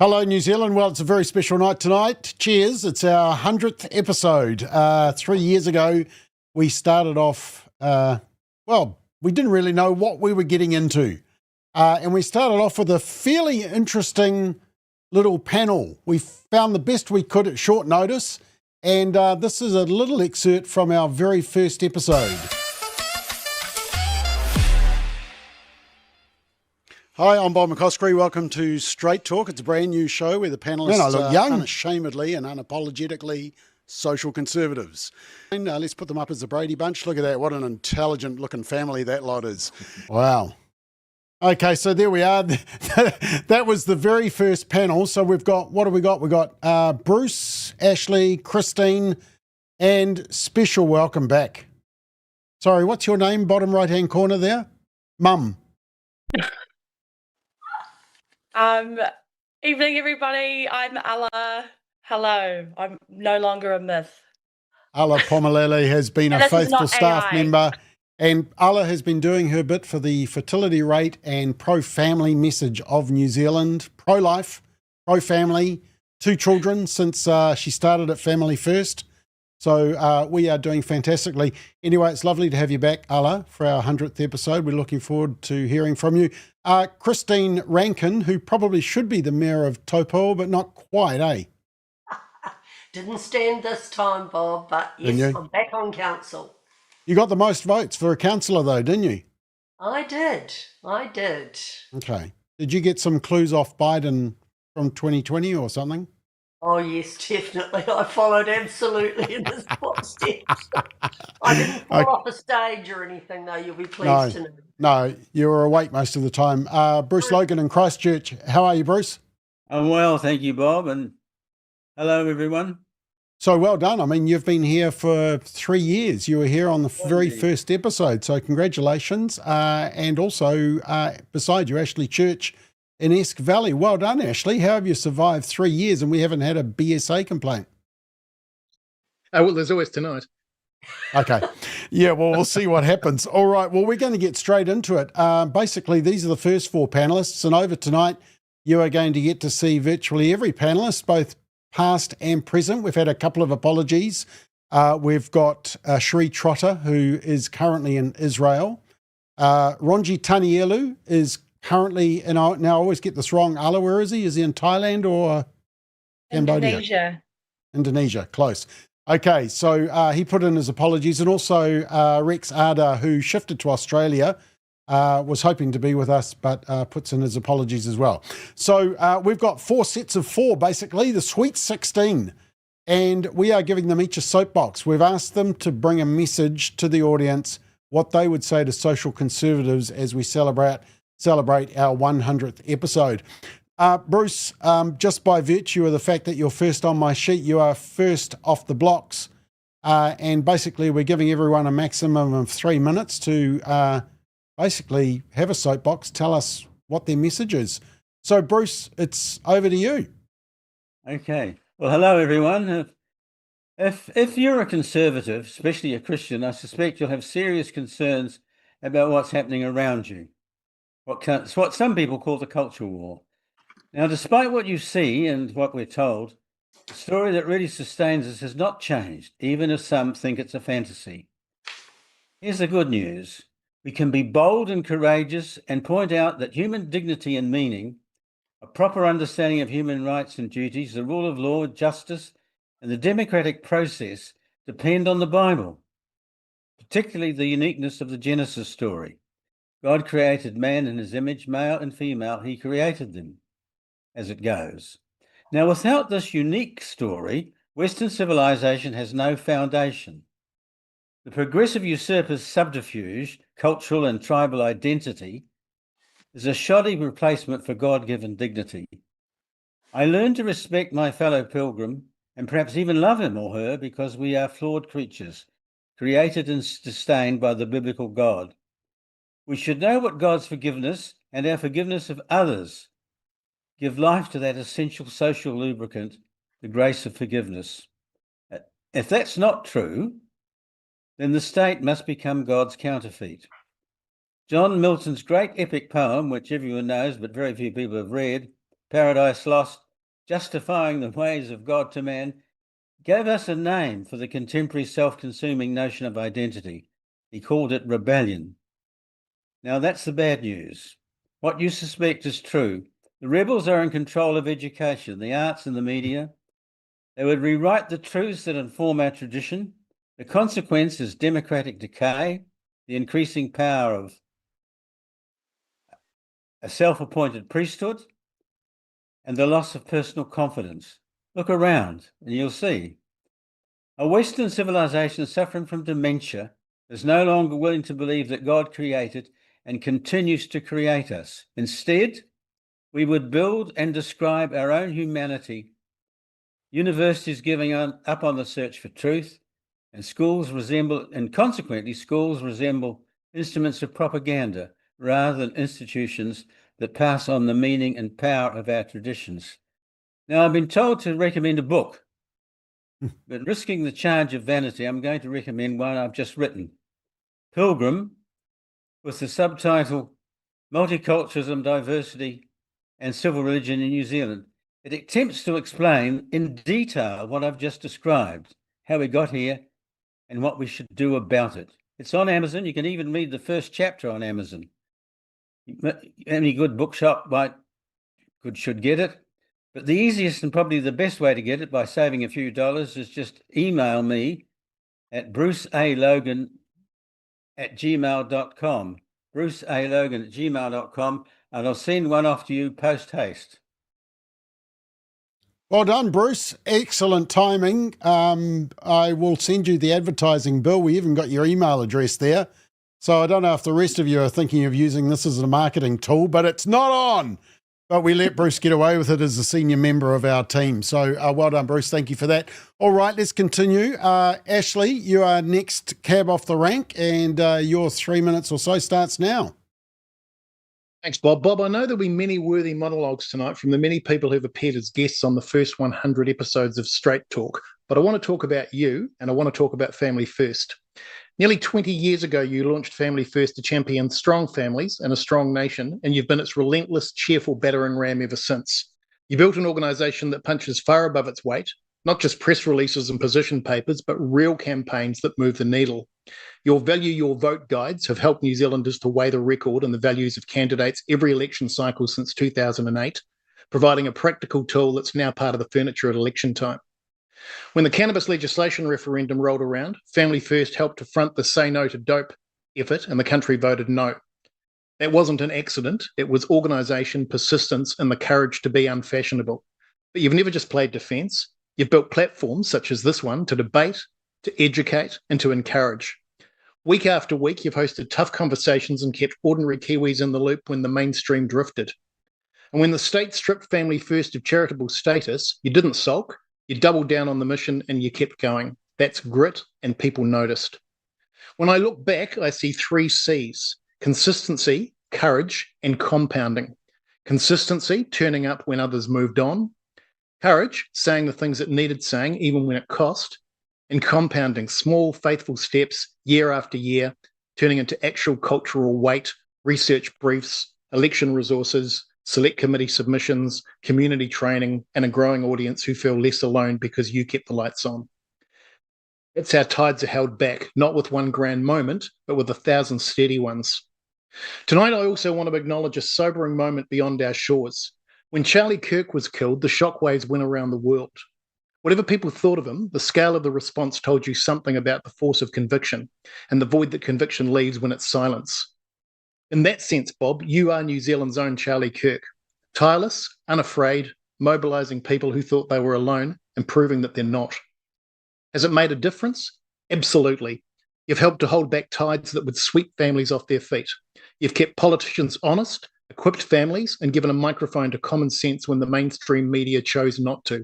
Hello, New Zealand. Well, it's a very special night tonight. Cheers. It's our 100th episode. 3 years ago, we started off, we didn't really know what we were getting into. And we started off with a fairly interesting little panel. We found the best we could at short notice. And this is a little excerpt from our very first episode. Hi, I'm Bob McCoskrie. Welcome to Straight Talk. It's a brand new show where the panelists are unashamedly and unapologetically social conservatives. And let's put them up as the Brady Bunch. Look at that. What an intelligent looking family that lot is. Wow. Okay, so there we are. That was the very first panel. So we've got, what have we got? We've got Bruce, Ashley, Christine, and special welcome back. Sorry, what's your name? Bottom right-hand corner there? Mum. Evening, everybody. I'm Alla. Hello. I'm no longer a myth. Alla Pomalele has been a faithful staff member, and Alla has been doing her bit for the fertility rate and pro-family message of New Zealand, pro-life, pro-family, 2 children since she started at Family First. So we are doing fantastically. Anyway, it's lovely to have you back, Alla, for our 100th episode. We're looking forward to hearing from you. Christine Rankin, who probably should be the mayor of Taupo, but not quite, eh? Didn't stand this time, Bob, but yes, I'm back on council. You got the most votes for a councillor, though, didn't you? I did. Okay. Did you get some clues off Biden from 2020 or something? Oh, yes, definitely. I followed absolutely in his footsteps. I didn't fall off a stage or anything, though, you'll be pleased to know. No, you were awake most of the time. Bruce Logan in Christchurch. How are you, Bruce? I'm well, thank you, Bob, and hello, everyone. So well done. I mean, you've been here for 3 years. You were here on the very first episode, so congratulations. And also, beside you, Ashley Church in Esk Valley. Well done, Ashley. How have you survived 3 years and we haven't had a BSA complaint? Well, there's always tonight. Okay. Yeah, well, we'll see what happens. All right. Well, we're going to get straight into it. Basically, these are the first 4 panelists, and over tonight, you are going to get to see virtually every panelist, both past and present. We've had a couple of apologies. We've got Sri Trotter, who is currently in Israel. Ronji Tanielu is currently, and now I always get this wrong, Alla, where is he? Is he in Thailand or Cambodia? Indonesia, close. Okay, so he put in his apologies, and also Rex Arda, who shifted to Australia, was hoping to be with us, but puts in his apologies as well. So we've got 4 sets of 4, basically, the Sweet 16, and we are giving them each a soapbox. We've asked them to bring a message to the audience, what they would say to social conservatives as we celebrate our 100th episode. Bruce, just by virtue of the fact that you're first on my sheet, you are first off the blocks, and basically we're giving everyone a maximum of 3 minutes to basically have a soapbox, tell us what their message is. So, Bruce, it's over to you. Okay. Well, hello, everyone. If you're a conservative, especially a Christian, I suspect you'll have serious concerns about what's happening around you. What some people call the culture war. Now, despite what you see and what we're told, the story that really sustains us has not changed, even if some think it's a fantasy. Here's the good news. We can be bold and courageous and point out that human dignity and meaning, a proper understanding of human rights and duties, the rule of law, justice, and the democratic process depend on the Bible, particularly the uniqueness of the Genesis story. God created man in his image, male and female, he created them, as it goes. Now, without this unique story, Western civilization has no foundation. The progressive usurper's subterfuge, cultural and tribal identity, is a shoddy replacement for God-given dignity. I learned to respect my fellow pilgrim and perhaps even love him or her because we are flawed creatures, created and sustained by the biblical God. We should know what God's forgiveness and our forgiveness of others give life to that essential social lubricant, the grace of forgiveness. If that's not true, then the state must become God's counterfeit. John Milton's great epic poem, which everyone knows but very few people have read, Paradise Lost, justifying the ways of God to man, gave us a name for the contemporary self-consuming notion of identity. He called it rebellion. Now that's the bad news. What you suspect is true. The rebels are in control of education, the arts and the media. They would rewrite the truths that inform our tradition. The consequence is democratic decay, the increasing power of a self-appointed priesthood, and the loss of personal confidence. Look around and you'll see. A Western civilization suffering from dementia is no longer willing to believe that God created and continues to create us. Instead, we would build and describe our own humanity, universities giving up on the search for truth, and consequently schools resemble instruments of propaganda rather than institutions that pass on the meaning and power of our traditions. Now, I've been told to recommend a book, but risking the charge of vanity, I'm going to recommend one I've just written, Pilgrim, with the subtitle Multiculturalism, Diversity and Civil Religion in New Zealand. It attempts to explain in detail what I've just described, how we got here and what we should do about it. It's on Amazon. You can even read the first chapter on Amazon. Any good bookshop should get it. But the easiest and probably the best way to get it by saving a few dollars is just email me at brucealogan@gmail.com. brucealogan@gmail.com, and I'll send one off to you post haste. Well done, Bruce. Excellent timing. I will send you the advertising bill. We even got your email address there. So I don't know if the rest of you are thinking of using this as a marketing tool, but it's not on. But we let Bruce get away with it as a senior member of our team. So well done, Bruce. Thank you for that. All right, let's continue. Ashley, you are next cab off the rank, and your 3 minutes or so starts now. Thanks, Bob. Bob, I know there'll be many worthy monologues tonight from the many people who've appeared as guests on the first 100 episodes of Straight Talk, but I want to talk about you, and I want to talk about Family First. Nearly 20 years ago, you launched Family First to champion strong families and a strong nation, and you've been its relentless, cheerful battering ram ever since. You built an organisation that punches far above its weight, not just press releases and position papers, but real campaigns that move the needle. Your Value Your Vote guides have helped New Zealanders to weigh the record and the values of candidates every election cycle since 2008, providing a practical tool that's now part of the furniture at election time. When the cannabis legislation referendum rolled around, Family First helped to front the Say No to Dope effort, and the country voted no. That wasn't an accident. It was organisation, persistence, and the courage to be unfashionable. But you've never just played defence. You've built platforms such as this one to debate, to educate, and to encourage. Week after week, you've hosted tough conversations and kept ordinary Kiwis in the loop when the mainstream drifted. And when the state stripped Family First of charitable status, you didn't sulk, you doubled down on the mission and you kept going. That's grit, and people noticed. When I look back, I see 3 C's: consistency, courage, and compounding. Consistency, turning up when others moved on. Courage, saying the things that needed saying, even when it cost. And compounding, small, faithful steps, year after year, turning into actual cultural weight, research briefs, election resources, select committee submissions, community training, and a growing audience who feel less alone because you kept the lights on. That's how tides are held back, not with one grand moment, but with 1,000 steady ones. Tonight, I also want to acknowledge a sobering moment beyond our shores. When Charlie Kirk was killed, the shockwaves went around the world. Whatever people thought of him, the scale of the response told you something about the force of conviction and the void that conviction leaves when it's silence. In that sense, Bob, you are New Zealand's own Charlie Kirk. Tireless, unafraid, mobilising people who thought they were alone and proving that they're not. Has it made a difference? Absolutely. You've helped to hold back tides that would sweep families off their feet. You've kept politicians honest, equipped families, and given a microphone to common sense when the mainstream media chose not to.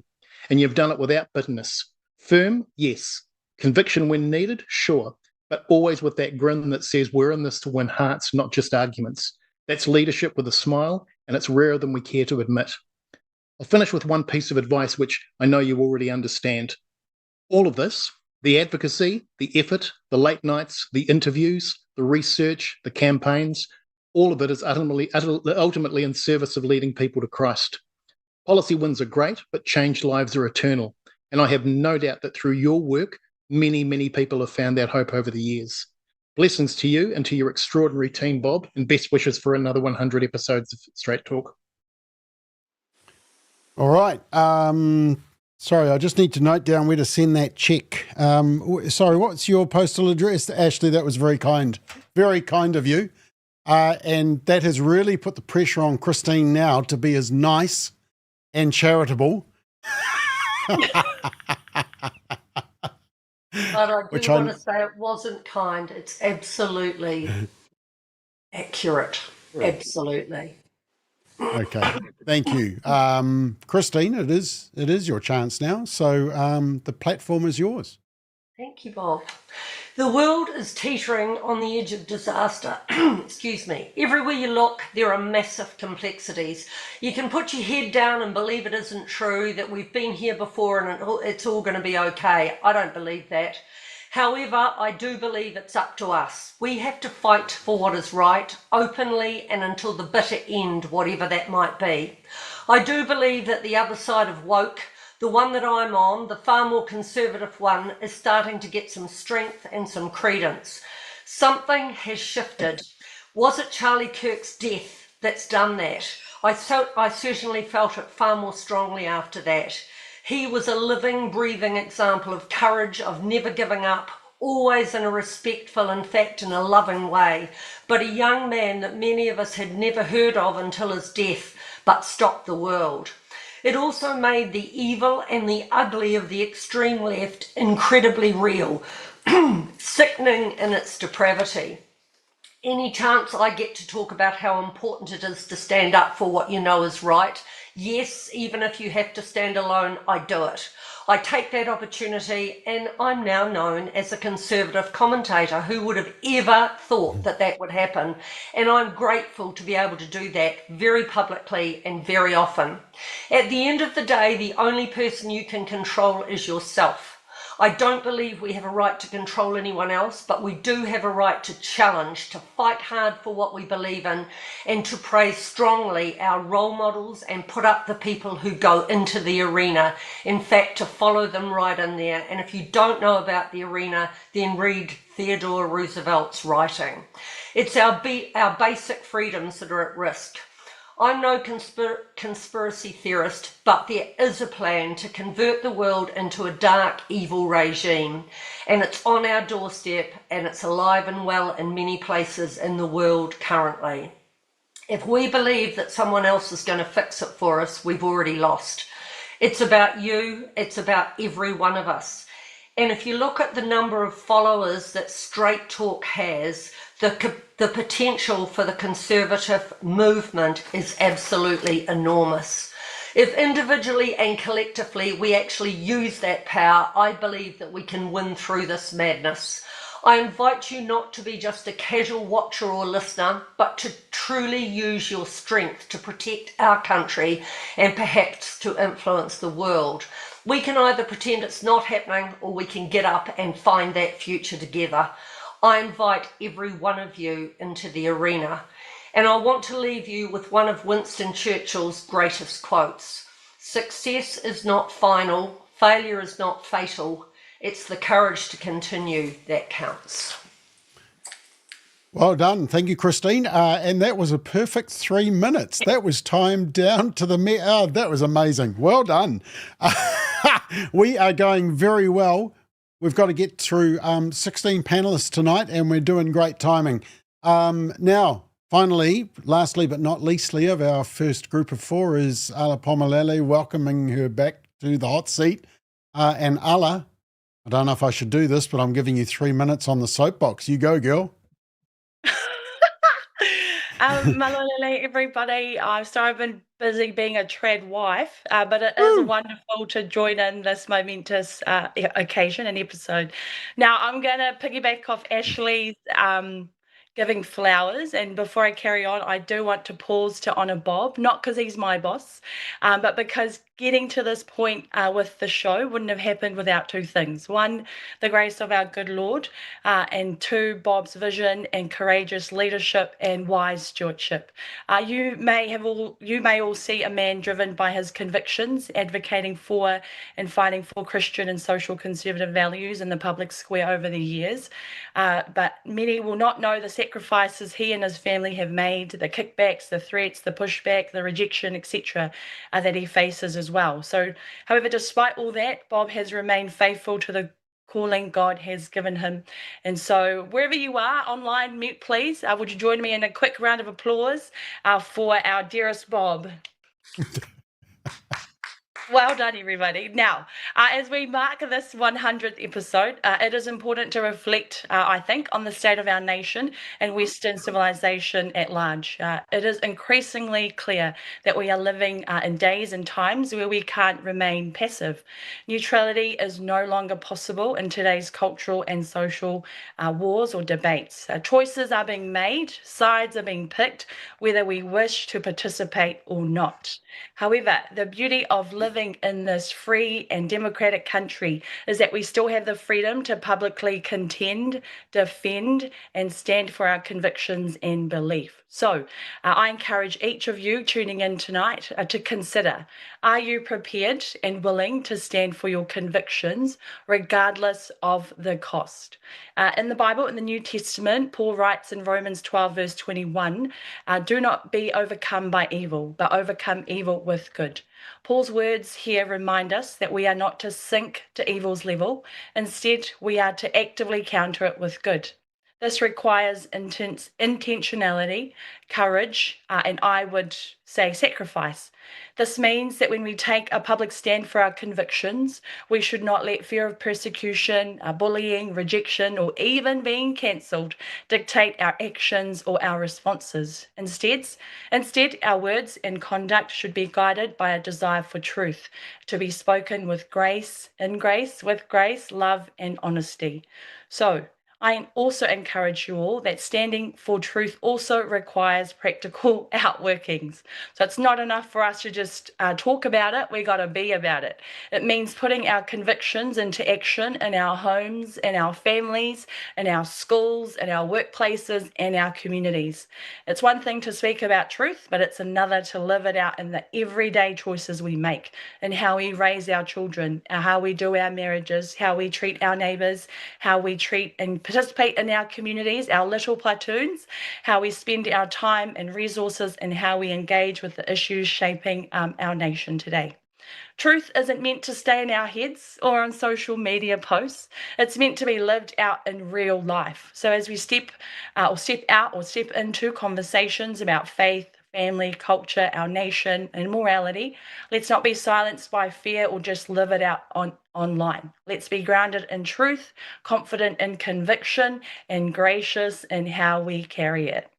And you've done it without bitterness. Firm, yes. Conviction when needed, sure. But always with that grin that says we're in this to win hearts, not just arguments. That's leadership with a smile, and it's rarer than we care to admit. I'll finish with one piece of advice which I know you already understand. All of this, the advocacy, the effort, the late nights, the interviews, the research, the campaigns, all of it is ultimately in service of leading people to Christ. Policy wins are great, but changed lives are eternal. And I have no doubt that through your work, many, many people have found that hope over the years. Blessings to you and to your extraordinary team, Bob, and best wishes for another 100 episodes of Straight Talk. All right. Sorry, I just need to note down where to send that check. Sorry, what's your postal address? Ashley, that was very kind of you. And that has really put the pressure on Christine now to be as nice and charitable. But I do want to say it wasn't kind. It's absolutely accurate. Absolutely. Okay, thank you. Christine, it is your chance now. So the platform is yours. Thank you, Bob. The world is teetering on the edge of disaster. Excuse me. Everywhere you look, there are massive complexities. You can put your head down and believe it isn't true, that we've been here before and it's all going to be okay. I don't believe that. However, I do believe it's up to us. We have to fight for what is right, openly and until the bitter end, whatever that might be. I do believe that the other side of woke, the one that I'm on, the far more conservative one, is starting to get some strength and some credence. Something has shifted. Was it Charlie Kirk's death that's done that? I certainly felt it far more strongly after that. He was a living, breathing example of courage, of never giving up, always in a respectful, in fact, in a loving way, but a young man that many of us had never heard of until his death, but stopped the world. It also made the evil and the ugly of the extreme left incredibly real, sickening in its depravity. Any chance I get to talk about how important it is to stand up for what you know is right, yes, even if you have to stand alone, I do it. I take that opportunity, and I'm now known as a conservative commentator. Who would have ever thought that that would happen? And I'm grateful to be able to do that very publicly and very often. At the end of the day, the only person you can control is yourself. I don't believe we have a right to control anyone else, but we do have a right to challenge, to fight hard for what we believe in, and to praise strongly our role models and put up the people who go into the arena. In fact, to follow them right in there. And if you don't know about the arena, then read Theodore Roosevelt's writing. It's our basic freedoms that are at risk. I'm no conspiracy theorist, but there is a plan to convert the world into a dark, evil regime, and it's on our doorstep, and it's alive and well in many places in the world currently. If we believe that someone else is going to fix it for us, we've already lost. It's about you, it's about every one of us. And if you look at the number of followers that Straight Talk has, the potential for the conservative movement is absolutely enormous. If individually and collectively we actually use that power, I believe that we can win through this madness. I invite you not to be just a casual watcher or listener, but to truly use your strength to protect our country and perhaps to influence the world. We can either pretend it's not happening, or we can get up and find that future together. I invite every one of you into the arena. And I want to leave you with one of Winston Churchill's greatest quotes. Success is not final, failure is not fatal. It's the courage to continue that counts. Well done. Thank you, Christine. And that was a perfect 3 minutes. That was timed down to the that was amazing. Well done. We are going very well. We've got to get through 16 panelists tonight, and we're doing great timing. Now, finally, lastly but not leastly of our first group of four is Ala Pomalele, welcoming her back to the hot seat. And Ala, I don't know if I should do this, but I'm giving you 3 minutes on the soapbox. You go, girl. Malolele, everybody. I'm sorry I've been busy being a trad wife, but it is wonderful to join in this momentous occasion and episode. Now, I'm going to piggyback off Ashley's giving flowers. And before I carry on, I do want to pause to honour Bob, not because he's my boss, but because getting to this point with the show wouldn't have happened without two things. One, the grace of our good Lord, and two, Bob's vision and courageous leadership and wise stewardship. You may all see a man driven by his convictions, advocating for and fighting for Christian and social conservative values in the public square over the years. But many will not know the sacrifices he and his family have made, the kickbacks, the threats, the pushback, the rejection, etc., that he faces as well. So, however, despite all that, Bob has remained faithful to the calling God has given him. And so wherever you are online, mute please, would you join me in a quick round of applause for our dearest Bob? Well done, everybody. Now, as we mark this 100th episode, it is important to reflect, I think, on the state of our nation and Western civilization at large. It is increasingly clear that we are living in days and times where we can't remain passive. Neutrality is no longer possible in today's cultural and social wars or debates. Choices are being made, sides are being picked, whether we wish to participate or not. However, the beauty of living in this free and democratic country is that we still have the freedom to publicly contend, defend, and stand for our convictions and belief. So I encourage each of you tuning in tonight to consider, are you prepared and willing to stand for your convictions regardless of the cost? In the Bible, in the New Testament, Paul writes in Romans 12 verse 21, do not be overcome by evil, but overcome evil with good. Paul's words here remind us that we are not to sink to evil's level. Instead, we are to actively counter it with good. This requires intentionality, courage, and I would say sacrifice. This means that when we take a public stand for our convictions, we should not let fear of persecution, bullying, rejection, or even being cancelled dictate our actions or our responses. Instead, our words and conduct should be guided by a desire for truth, to be spoken with grace, with grace, love, and honesty. So, I also encourage you all that standing for truth also requires practical outworkings. So it's not enough for us to just talk about it, we got to be about it. It means putting our convictions into action in our homes, in our families, in our schools, in our workplaces, and our communities. It's one thing to speak about truth, but it's another to live it out in the everyday choices we make, in how we raise our children, how we do our marriages, how we treat our neighbours, how we treat and participate in our communities, our little platoons, how we spend our time and resources, and how we engage with the issues shaping our nation today. Truth isn't meant to stay in our heads or on social media posts. It's meant to be lived out in real life. So as we step into conversations about faith, family, culture, our nation, and morality, let's not be silenced by fear or just live it out online. Let's be grounded in truth, confident in conviction, and gracious in how we carry it.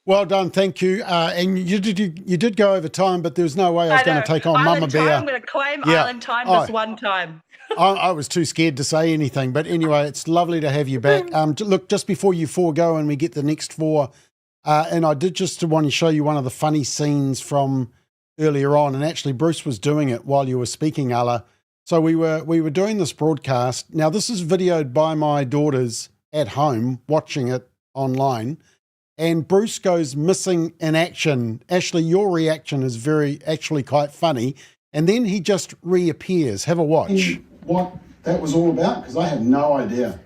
Well done, thank you. And you did go over time, but there's no way I was going to take on Mama Bear. I'm going to claim Island time this one time. I was too scared to say anything, but anyway, it's lovely to have you back. Look, just before you forego and we get the next four, and I did just want to show you one of the funny scenes from earlier on, and actually Bruce was doing it while you were speaking, Alla. So we were doing this broadcast. Now this is videoed by my daughters at home watching it online, and Bruce goes missing in action. Ashley, your reaction is actually quite funny, and then he just reappears. Have a watch. What that was all about, because I had no idea.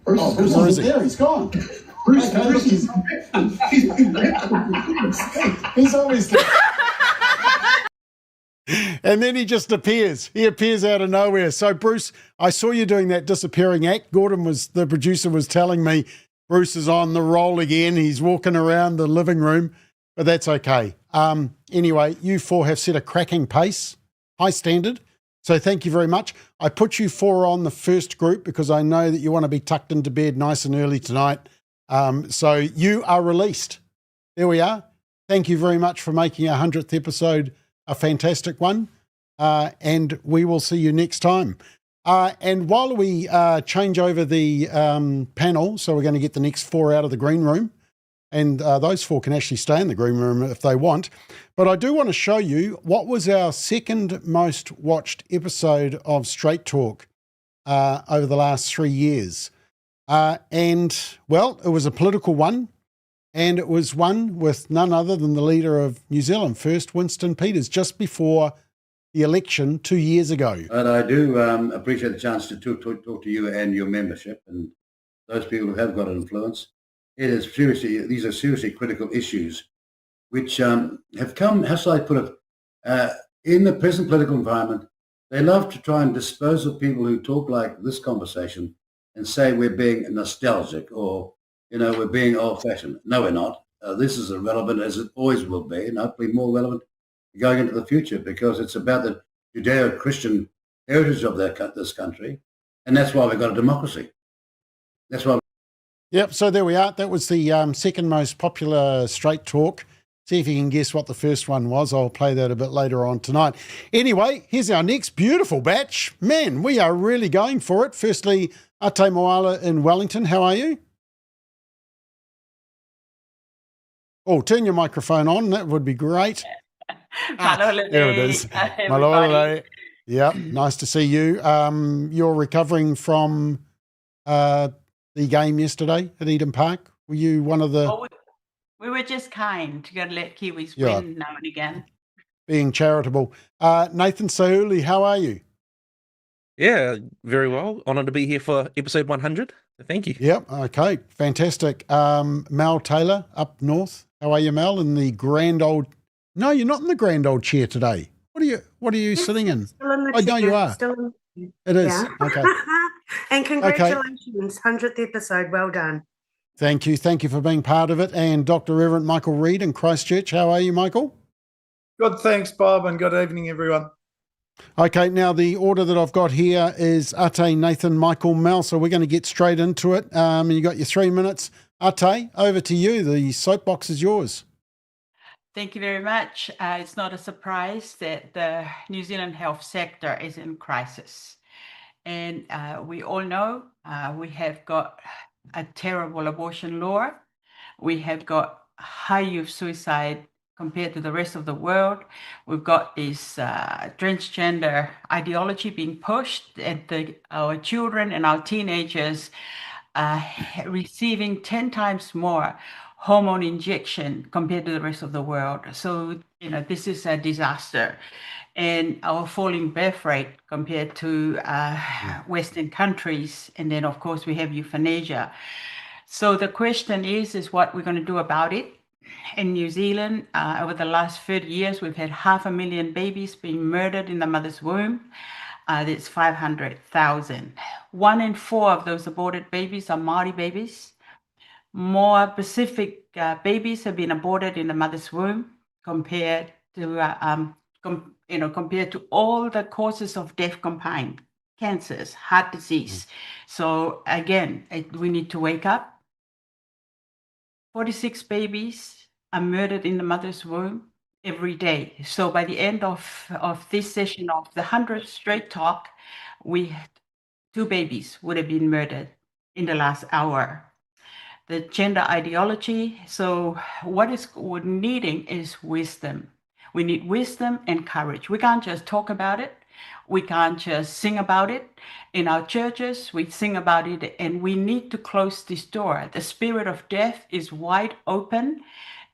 Bruce isn't there, he's gone. Bruce, he's always there. And then he just appears. He appears out of nowhere. So, Bruce, I saw you doing that disappearing act. The producer, was telling me Bruce is on the roll again. He's walking around the living room, but that's okay. Anyway, you four have set a cracking pace, high standard. So thank you very much. I put you four on the first group because I know that you want to be tucked into bed nice and early tonight. So you are released. There we are. Thank you very much for making our 100th episode a fantastic one. And we will see you next time. And while we change over the panel, so we're going to get the next 4 out of the green room, and those 4 can actually stay in the green room if they want. But I do want to show you what was our second most watched episode of Straight Talk over the last 3 years. And, well, it was a political one, and it was one with none other than the leader of New Zealand First, Winston Peters, just before the election 2 years ago. But I do appreciate the chance to talk to you and your membership and those people who have got influence. These are seriously critical issues which have come, how shall I put it, in the present political environment. They love to try and dispose of people who talk like this conversation and say we're being nostalgic or, we're being old-fashioned. No, we're not. This is as relevant as it always will be, and hopefully more relevant going into the future, because it's about the Judeo-Christian heritage of this country, and that's why we've got a democracy. That's why. Yep, so there we are. That was the second most popular Straight Talk. See if you can guess what the first one was. I'll play that a bit later on tonight. Anyway, here's our next beautiful batch. Man, we are really going for it. Firstly, Ate Moala in Wellington. How are you? Oh, turn your microphone on. That would be great. There it is. Malole. Yeah, nice to see you. You're recovering from the game yesterday at Eden Park. Were you one of the... Oh, we were just kind to let Kiwis win now and again. Being charitable. Nathan Sauli, how are you? Yeah, very well. Honoured to be here for episode 100. Thank you. Yep, okay, fantastic. Mel Taylor up north. How are you, Mel? In the grand old... No, you're not in the grand old chair today. What are you sitting in? Still in the Oh, no, you are. Still in... It is. Yeah. Okay. And congratulations, 100th episode. Well done. Thank you. Thank you for being part of it. And Dr. Reverend Michael Reid in Christchurch. How are you, Michael? Good, thanks, Bob, and good evening, everyone. Okay, now the order that I've got here is Ate, Nathan, Michael, Mel. So we're going to get straight into it. You got your 3 minutes. Ate, over to you. The soapbox is yours. Thank you very much. It's not a surprise that the New Zealand health sector is in crisis. And we all know we have got a terrible abortion law. We have got high youth suicide compared to the rest of the world. We've got this transgender ideology being pushed, and our children and our teenagers receiving 10 times more hormone injection compared to the rest of the world. So, this is a disaster. And our falling birth rate compared to Western countries. And then, of course, we have euthanasia. So the question is what we're going to do about it. In New Zealand, over the last 30 years, we've had 500,000 babies being murdered in the mother's womb. That's 500,000. 1 in 4 of those aborted babies are Māori babies. More Pacific babies have been aborted in the mother's womb compared to compared to all the causes of death combined, cancers, heart disease. So again, we need to wake up. 46 babies are murdered in the mother's womb every day. So by the end of this session of the 100th Straight Talk, 2 babies would have been murdered in the last hour. The gender ideology. So what we're needing is wisdom. We need wisdom and courage. We can't just talk about it. We can't just sing about it. In our churches, we sing about it, and we need to close this door. The spirit of death is wide open,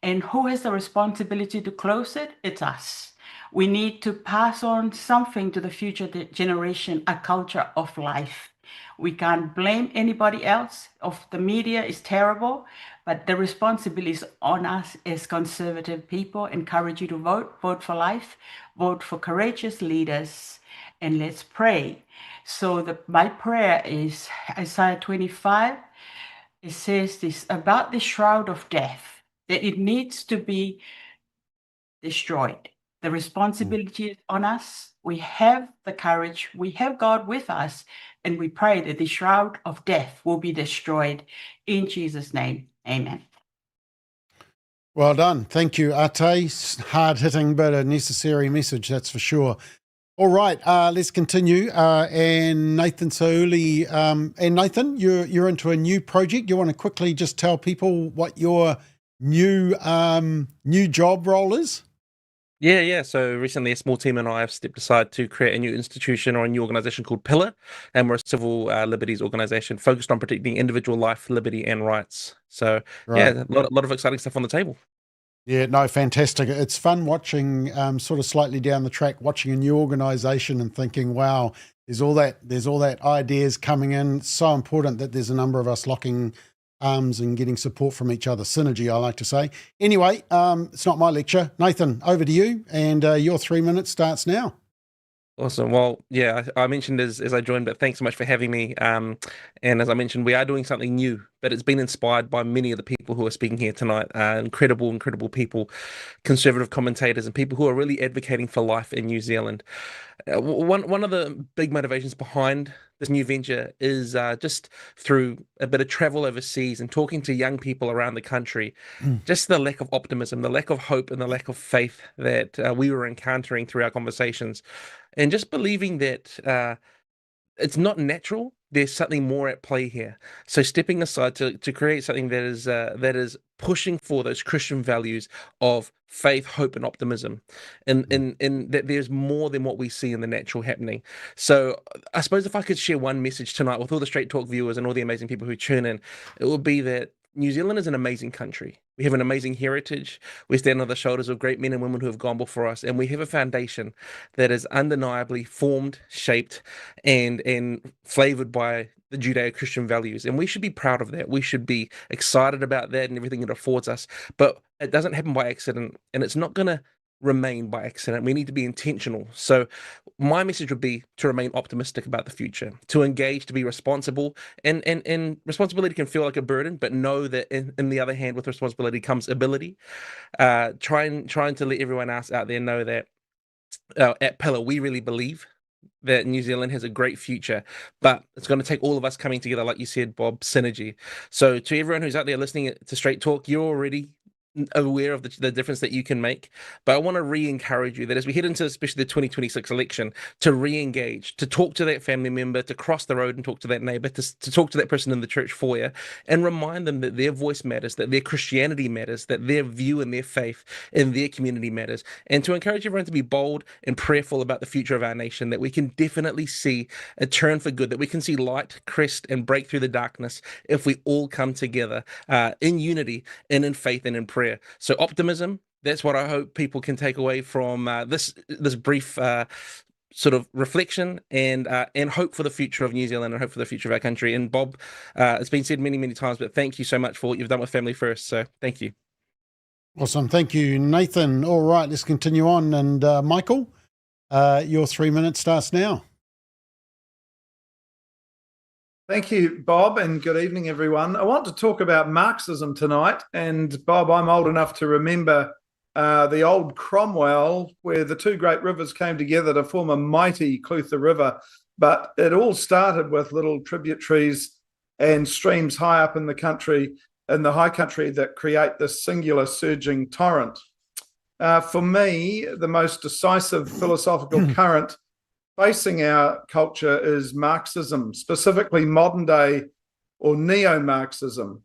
and who has the responsibility to close it? It's us. We need to pass on something to the future generation, a culture of life. We can't blame anybody else. The media is terrible, but the responsibility is on us as conservative people. Encourage you to vote for life, vote for courageous leaders, and let's pray. So my prayer is Isaiah 25. It says this about the shroud of death, that it needs to be destroyed. The responsibility is on us. We have the courage. We have God with us. And we pray that the shroud of death will be destroyed in Jesus' name. Amen. Well done. Thank you, Ate. Hard-hitting but a necessary message, that's for sure. All right, let's continue. And Nathan Sauli, and Nathan, you're into a new project. You want to quickly just tell people what your new job role is? Yeah. So recently, a small team and I have stepped aside to create a new institution or a new organization called Pillar, and we're a civil liberties organization focused on protecting individual life, liberty, and rights. So Right. yeah, a lot of exciting stuff on the table. Yeah, no, fantastic. It's fun watching, sort of slightly down the track, watching a new organisation and thinking, wow, there's all that ideas coming in. It's so important that there's a number of us locking arms and getting support from each other. Synergy, I like to say. Anyway, it's not my lecture. Nathan, over to you, and your 3 minutes starts now. Awesome. Well, yeah, I mentioned as I joined, but thanks so much for having me. And as I mentioned, we are doing something new, but it's been inspired by many of the people who are speaking here tonight. Incredible people, conservative commentators, and people who are really advocating for life in New Zealand. One of the big motivations behind this new venture is just through a bit of travel overseas and talking to young people around the country, just the lack of optimism, the lack of hope, and the lack of faith that we were encountering through our conversations, and just believing that it's not natural. There's something more at play here. So stepping aside to create something that is pushing for those Christian values of faith, hope, and optimism, and that there's more than what we see in the natural happening. So I suppose if I could share one message tonight with all the Straight Talk viewers and all the amazing people who tune in, it would be that New Zealand is an amazing country. We have an amazing heritage. We stand on the shoulders of great men and women who have gone before us, and we have a foundation that is undeniably formed, shaped, and flavored by the Judeo-Christian values. And we should be proud of that. We should be excited about that and everything it affords us. But it doesn't happen by accident, and it's not going to remain by accident. We need to be intentional. So my message would be to remain optimistic about the future, to engage, to be responsible, and responsibility can feel like a burden, but know that in the other hand, with responsibility comes ability. Trying to let everyone else out there know that at Pillar, we really believe that New Zealand has a great future, but it's going to take all of us coming together, like you said, Bob, synergy. So to everyone who's out there listening to Straight Talk, you're already aware of the difference that you can make, but I want to re-encourage you that as we head into especially the 2026 election, to re-engage, to talk to that family member, to cross the road and talk to that neighbor, to talk to that person in the church foyer and remind them that their voice matters, that their Christianity matters, that their view and their faith in their community matters, and to encourage everyone to be bold and prayerful about the future of our nation, that we can definitely see a turn for good, that we can see light crest and break through the darkness if we all come together in unity and in faith and in prayer. So optimism, that's what I hope people can take away from this brief sort of reflection, and hope for the future of New Zealand and hope for the future of our country. And Bob, it's been said many times, but thank you so much for what you've done with Family First. So thank you. Awesome. Thank you, Nathan. All right, let's continue on. And Michael, your 3 minutes starts now. Thank you, Bob, and good evening, everyone. I want to talk about Marxism tonight. And Bob, I'm old enough to remember the old Cromwell, where the two great rivers came together to form a mighty Clutha River. But it all started with little tributaries and streams high up in the country, in the high country, that create this singular surging torrent. For me, the most decisive philosophical current facing our culture is Marxism, specifically modern day or neo-Marxism.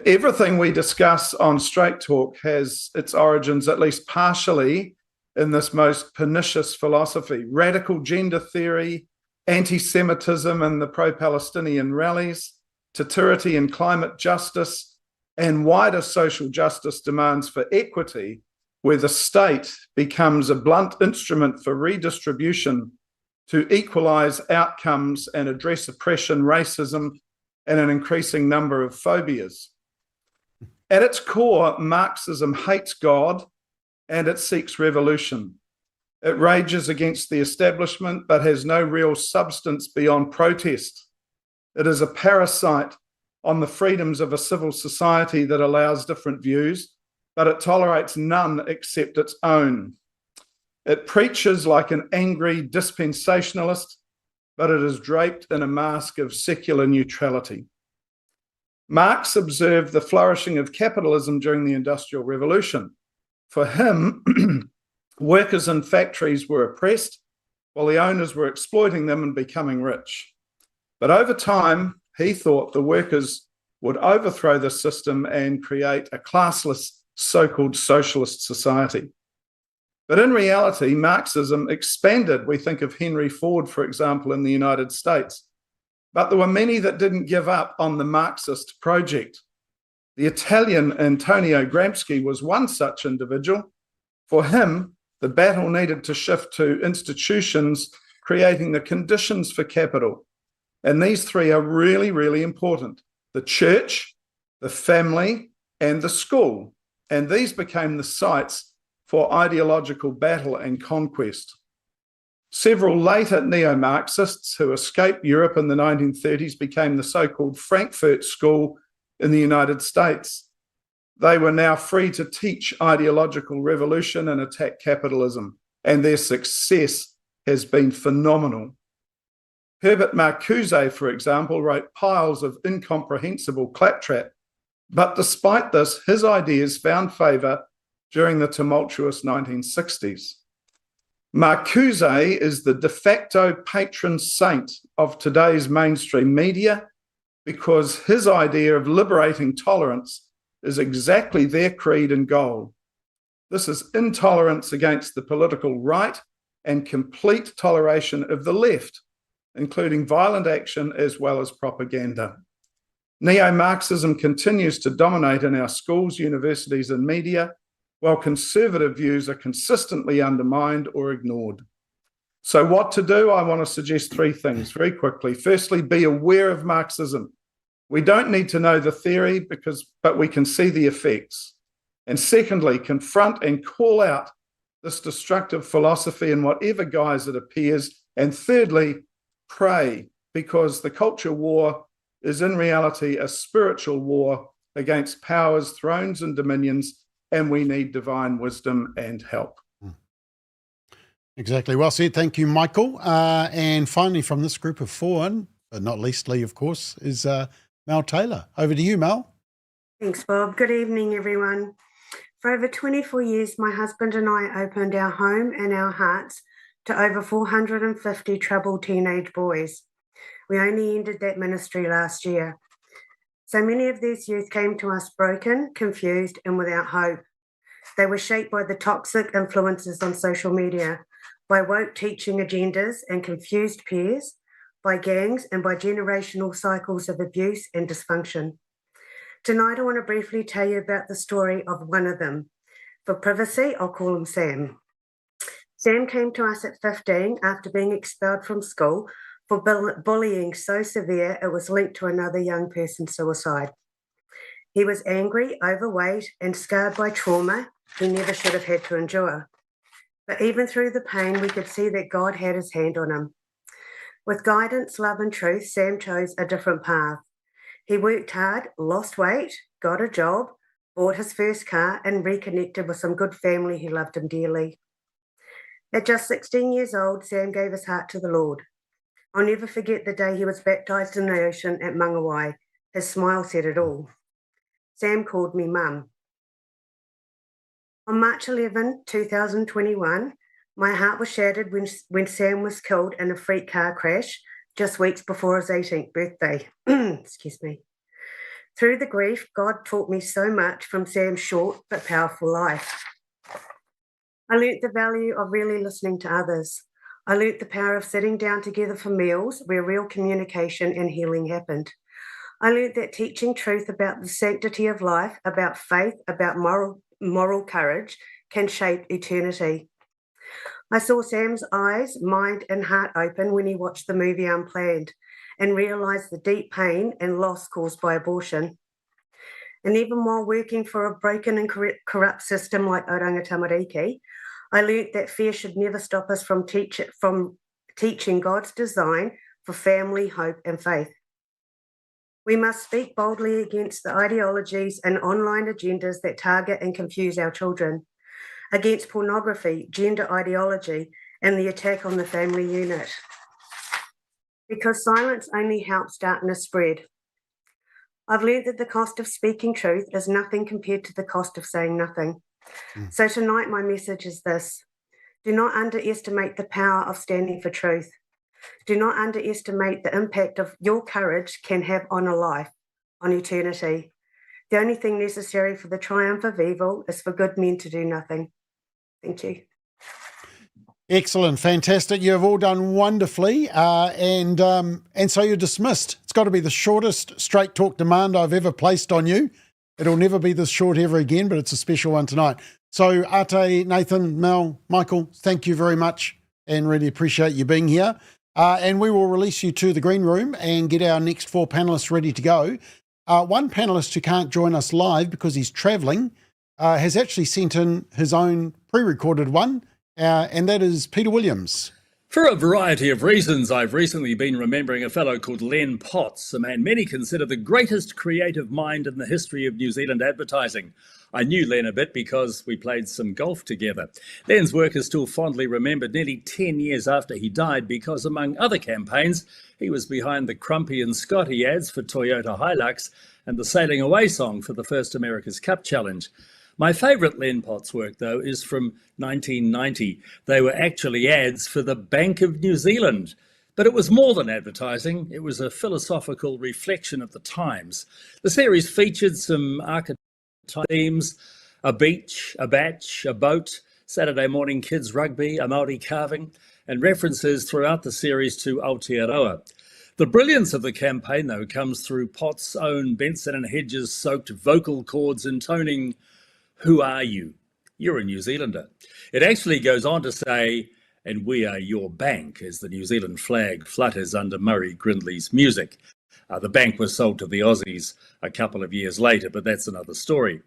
Everything we discuss on Straight Talk has its origins, at least partially, in this most pernicious philosophy. Radical gender theory, anti-Semitism and the pro-Palestinian rallies, taturity and climate justice, and wider social justice demands for equity, where the state becomes a blunt instrument for redistribution to equalise outcomes and address oppression, racism, and an increasing number of phobias. At its core, Marxism hates God and it seeks revolution. It rages against the establishment but has no real substance beyond protest. It is a parasite on the freedoms of a civil society that allows different views, but it tolerates none except its own. It preaches like an angry dispensationalist, but it is draped in a mask of secular neutrality. Marx observed the flourishing of capitalism during the Industrial Revolution. For him, workers in factories were oppressed while the owners were exploiting them and becoming rich. But over time, he thought the workers would overthrow the system and create a classless so-called socialist society. But in reality, Marxism expanded. We think of Henry Ford, for example, in the United States. But there were many that didn't give up on the Marxist project. The Italian Antonio Gramsci was one such individual. For him, the battle needed to shift to institutions creating the conditions for capital. And these three are really, really important: the church, the family, and the school. And these became the sites for ideological battle and conquest. Several later neo-Marxists who escaped Europe in the 1930s became the so-called Frankfurt School in the United States. They were now free to teach ideological revolution and attack capitalism, and their success has been phenomenal. Herbert Marcuse, for example, wrote piles of incomprehensible claptrap, but despite this, his ideas found favour during the tumultuous 1960s. Marcuse is the de facto patron saint of today's mainstream media because his idea of liberating tolerance is exactly their creed and goal. This is intolerance against the political right and complete toleration of the left, including violent action as well as propaganda. Neo-Marxism continues to dominate in our schools, universities, and media, while conservative views are consistently undermined or ignored. So what to do? I want to suggest three things very quickly. Firstly, be aware of Marxism. We don't need to know the theory but we can see the effects. And secondly, confront and call out this destructive philosophy in whatever guise it appears. And thirdly, pray, because the culture war is in reality a spiritual war against powers, thrones, and dominions, and we need divine wisdom and help. Exactly. Well said. Thank you, Michael. And finally, from this group of four, but not leastly, of course, is Mel Taylor. Over to you, Mel. Thanks, Bob. Good evening, everyone. For over 24 years, my husband and I opened our home and our hearts to over 450 troubled teenage boys. We only ended that ministry last year. So many of these youth came to us broken, confused, and without hope. They were shaped by the toxic influences on social media, by woke teaching agendas and confused peers, by gangs, and by generational cycles of abuse and dysfunction. Tonight, I want to briefly tell you about the story of one of them. For privacy, I'll call him Sam. Sam came to us at 15 after being expelled from school for bullying so severe it was linked to another young person's suicide. He was angry, overweight, and scarred by trauma he never should have had to endure. But even through the pain, we could see that God had his hand on him. With guidance, love, and truth, Sam chose a different path. He worked hard, lost weight, got a job, bought his first car, and reconnected with some good family who loved him dearly. At just 16 years old, Sam gave his heart to the Lord. I'll never forget the day he was baptised in the ocean at Mangawai. His smile said it all. Sam called me Mum. On March 11, 2021, my heart was shattered when Sam was killed in a freak car crash just weeks before his 18th birthday. Excuse me. Through the grief, God taught me so much from Sam's short but powerful life. I learnt the value of really listening to others. I learnt the power of sitting down together for meals where real communication and healing happened. I learnt that teaching truth about the sanctity of life, about faith, about moral courage can shape eternity. I saw Sam's eyes, mind, and heart open when he watched the movie Unplanned and realised the deep pain and loss caused by abortion. And even while working for a broken and corrupt system like Oranga Tamariki, I learnt that fear should never stop us from teaching God's design for family, hope, and faith. We must speak boldly against the ideologies and online agendas that target and confuse our children, against pornography, gender ideology, and the attack on the family unit. Because silence only helps darkness spread. I've learned that the cost of speaking truth is nothing compared to the cost of saying nothing. So tonight my message is this. Do not underestimate the power of standing for truth. Do not underestimate the impact of your courage can have on a life, on eternity. The only thing necessary for the triumph of evil is for good men to do nothing. Thank you. Excellent, fantastic. You have all done wonderfully, and so you're dismissed. It's got to be the shortest Straight Talk demand I've ever placed on you. It'll never be this short ever again, but it's a special one tonight. So Ate, Nathan, Mel, Michael, thank you very much and really appreciate you being here. And we will release you to the green room and get our next 4 panellists ready to go. One panellist who can't join us live because he's travelling has actually sent in his own pre-recorded one, and that is Peter Williams. For a variety of reasons, I've recently been remembering a fellow called Len Potts, a man many consider the greatest creative mind in the history of New Zealand advertising. I knew Len a bit because we played some golf together. Len's work is still fondly remembered nearly 10 years after he died because, among other campaigns, he was behind the Crumpy and Scotty ads for Toyota Hilux and the Sailing Away song for the first America's Cup Challenge. My favourite Len Potts work, though, is from 1990. They were actually ads for the Bank of New Zealand. But it was more than advertising. It was a philosophical reflection of the times. The series featured some archetypal themes: a beach, a batch, a boat, Saturday morning kids rugby, a Māori carving, and references throughout the series to Aotearoa. The brilliance of the campaign, though, comes through Potts' own Benson and Hedges-soaked vocal cords intoning, "Who are you? You're a New Zealander." It actually goes on to say, "And we are your bank," as the New Zealand flag flutters under Murray Grindley's music. The bank was sold to the Aussies a couple of years later, but that's another story.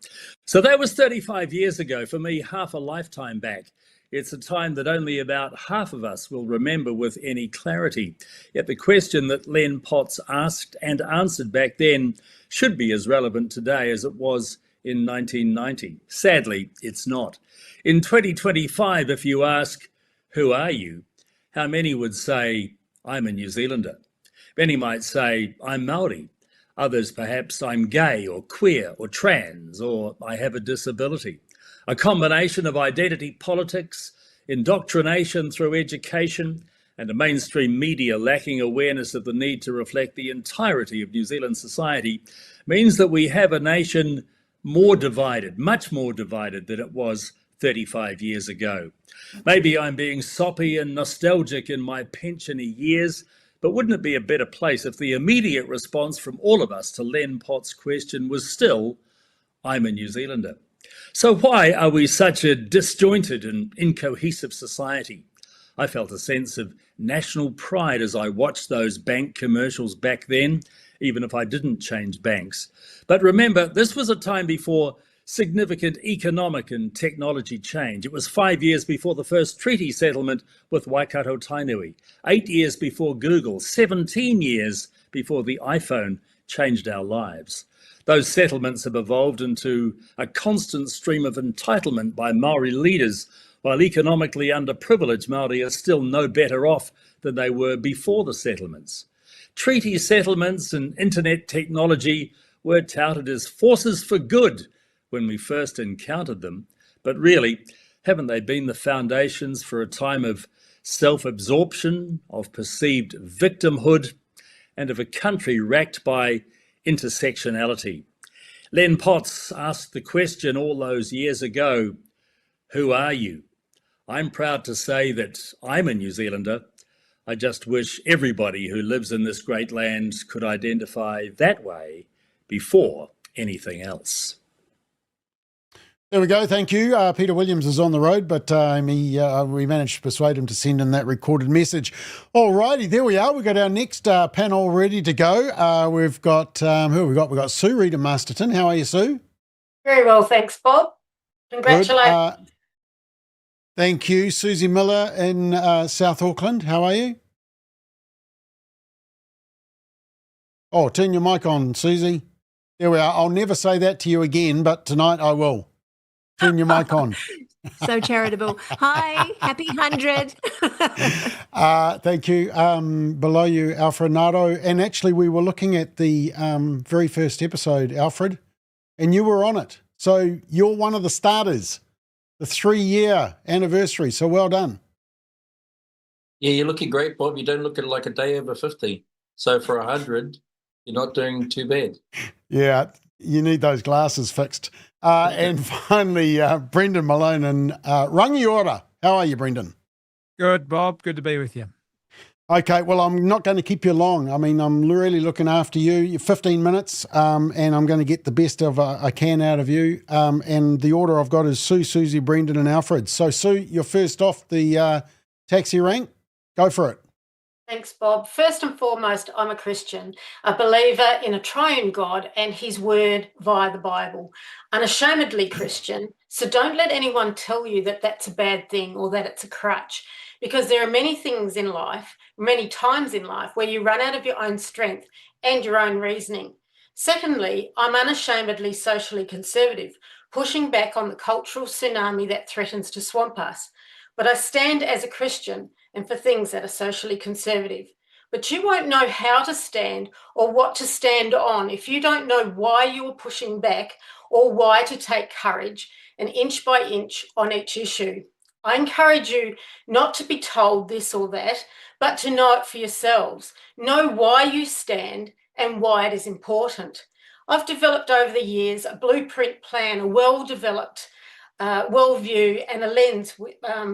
So that was 35 years ago, for me, half a lifetime back. It's a time that only about half of us will remember with any clarity. Yet the question that Len Potts asked and answered back then should be as relevant today as it was in 1990. Sadly, it's not. In 2025, if you ask, "Who are you?" how many would say, "I'm a New Zealander"? Many might say, "I'm Māori." Others, perhaps, "I'm gay or queer or trans," or "I have a disability." A combination of identity politics, indoctrination through education, and a mainstream media lacking awareness of the need to reflect the entirety of New Zealand society means that we have a nation more divided, much more divided than it was 35 years ago. Maybe I'm being soppy and nostalgic in my pensiony years, but wouldn't it be a better place if the immediate response from all of us to Len Potts' question was still, "I'm a New Zealander"? So why are we such a disjointed and incohesive society? I felt a sense of national pride as I watched those bank commercials back then, even if I didn't change banks. But remember, this was a time before significant economic and technology change. It was 5 years before the first treaty settlement with Waikato Tainui, 8 years before Google, 17 years before the iPhone changed our lives. Those settlements have evolved into a constant stream of entitlement by Maori leaders, while economically underprivileged Maori are still no better off than they were before the settlements. Treaty settlements and internet technology were touted as forces for good when we first encountered them, but really, haven't they been the foundations for a time of self-absorption, of perceived victimhood, and of a country racked by intersectionality? Len Potts asked the question all those years ago, "Who are you?" I'm proud to say that I'm a New Zealander. I just wish everybody who lives in this great land could identify that way before anything else. There we go. Thank you. Peter Williams is on the road, but we managed to persuade him to send in that recorded message. All righty, there we are. We've got our next panel ready to go. We've got, who have we got? We've got Sue Reed in Masterton. How are you, Sue? Very well, thanks, Bob. Congratulations. Thank you. Susie Miller in South Auckland. How are you? Oh, turn your mic on, Susie. There we are. I'll never say that to you again, but tonight I will. Turn your mic on. So charitable. Hi, happy 100. Thank you. Below you, Alfred Nato. And actually, we were looking at the very first episode, Alfred, and you were on it. So you're one of the starters. the 3-year anniversary. So well done. Yeah, you're looking great, Bob. You don't look like a day over 50. So for 100, you're not doing too bad. Yeah, you need those glasses fixed. And finally, Brendan Malone in Rangiora. How are you, Brendan? Good, Bob. Good to be with you. Okay, well, I'm not going to keep you long. I mean, I'm really looking after you. You're 15 minutes, and I'm going to get the best of I can out of you. And the order I've got is Sue, Susie, Brendan, and Alfred. So, Sue, you're first off the taxi rank. Go for it. Thanks, Bob. First and foremost, I'm a Christian, a believer in a triune God and his word via the Bible. Unashamedly Christian, so don't let anyone tell you that that's a bad thing or that it's a crutch, because there are many things in life, many times in life, where you run out of your own strength and your own reasoning. Secondly, I'm unashamedly socially conservative, pushing back on the cultural tsunami that threatens to swamp us. But I stand as a Christian and for things that are socially conservative. But you won't know how to stand or what to stand on if you don't know why you are pushing back or why to take courage and inch by inch on each issue. I encourage you not to be told this or that, but to know it for yourselves. Know why you stand and why it is important. I've developed over the years a blueprint plan, a well-developed worldview and a lens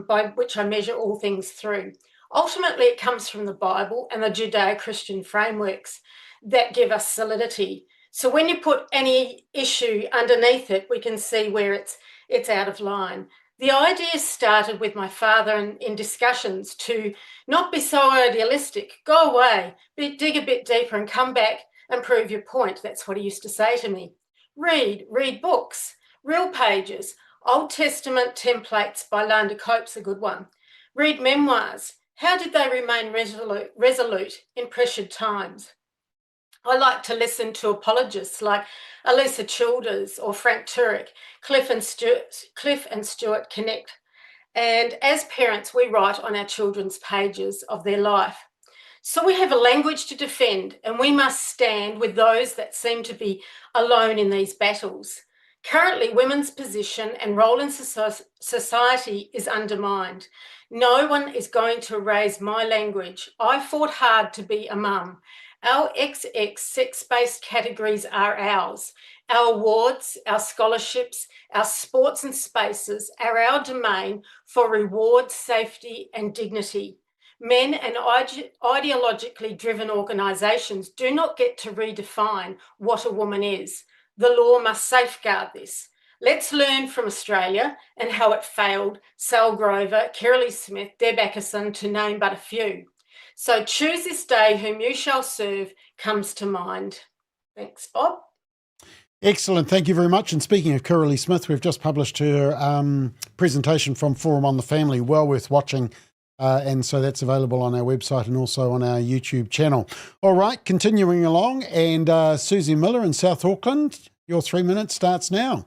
by which I measure all things through. Ultimately, it comes from the Bible and the Judeo-Christian frameworks that give us solidity. So when you put any issue underneath it, we can see where it's out of line. The idea started with my father in discussions to not be so idealistic, go away, dig a bit deeper and come back and prove your point. That's what he used to say to me. Read books, real pages. Old Testament templates by Landa Cope's a good one. Read memoirs. How did they remain resolute in pressured times? I like to listen to apologists like Elisa Childers or Frank Turek, Cliff and Stuart Connect. And as parents, we write on our children's pages of their life. So we have a language to defend, and we must stand with those that seem to be alone in these battles. Currently, women's position and role in society is undermined. No one is going to erase my language. I fought hard to be a mum. Our XX sex-based categories are ours. Our awards, our scholarships, our sports and spaces are our domain for reward, safety and dignity. Men and ideologically driven organisations do not get to redefine what a woman is. The law must safeguard this. Let's learn from Australia and how it failed Sal Grover, Kirralie Smith, Deb Ackerson, to name but a few. So choose this day whom you shall serve comes to mind. Thanks, Bob. Excellent. Thank you very much. And speaking of Kirralie Smith, we've just published her presentation from Forum on the Family. Well worth watching. And so that's available on our website and also on our YouTube channel. All right, continuing along. And Susie Miller in South Auckland, your 3 minutes starts now.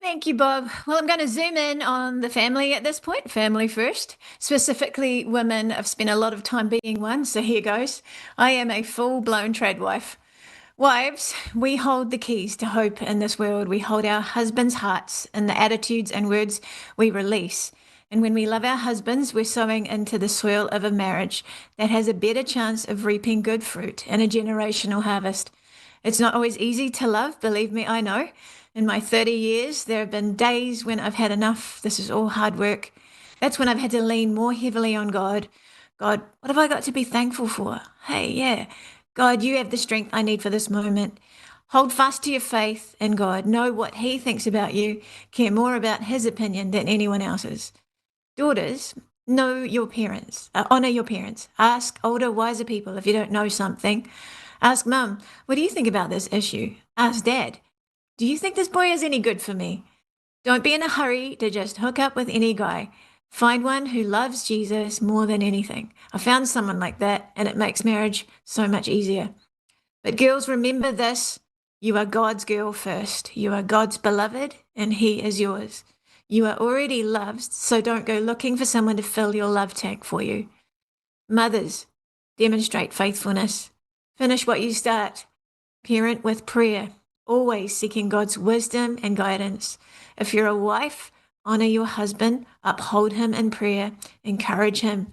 Thank you, Bob. Well, I'm going to zoom in on the family at this point, family first, specifically women. I've spent a lot of time being one, so here goes. I am a full-blown trad wife. Wives, we hold the keys to hope in this world. We hold our husbands' hearts in the attitudes and words we release. And when we love our husbands, we're sowing into the soil of a marriage that has a better chance of reaping good fruit and a generational harvest. It's not always easy to love, believe me, I know. In my 30 years, there have been days when I've had enough. This is all hard work. That's when I've had to lean more heavily on God. God, what have I got to be thankful for? Hey, yeah. God, you have the strength I need for this moment. Hold fast to your faith in God. Know what he thinks about you. Care more about his opinion than anyone else's. Daughters, know your parents. Honor your parents. Ask older, wiser people if you don't know something. Ask Mum, what do you think about this issue? Ask Dad, do you think this boy is any good for me? Don't be in a hurry to just hook up with any guy. Find one who loves Jesus more than anything. I found someone like that, and it makes marriage so much easier. But girls, remember this. You are God's girl first. You are God's beloved, and he is yours. You are already loved, so don't go looking for someone to fill your love tank for you. Mothers, demonstrate faithfulness. Finish what you start. Parent with prayer, always seeking God's wisdom and guidance. If you're a wife, Honor your husband, uphold him in prayer, encourage him.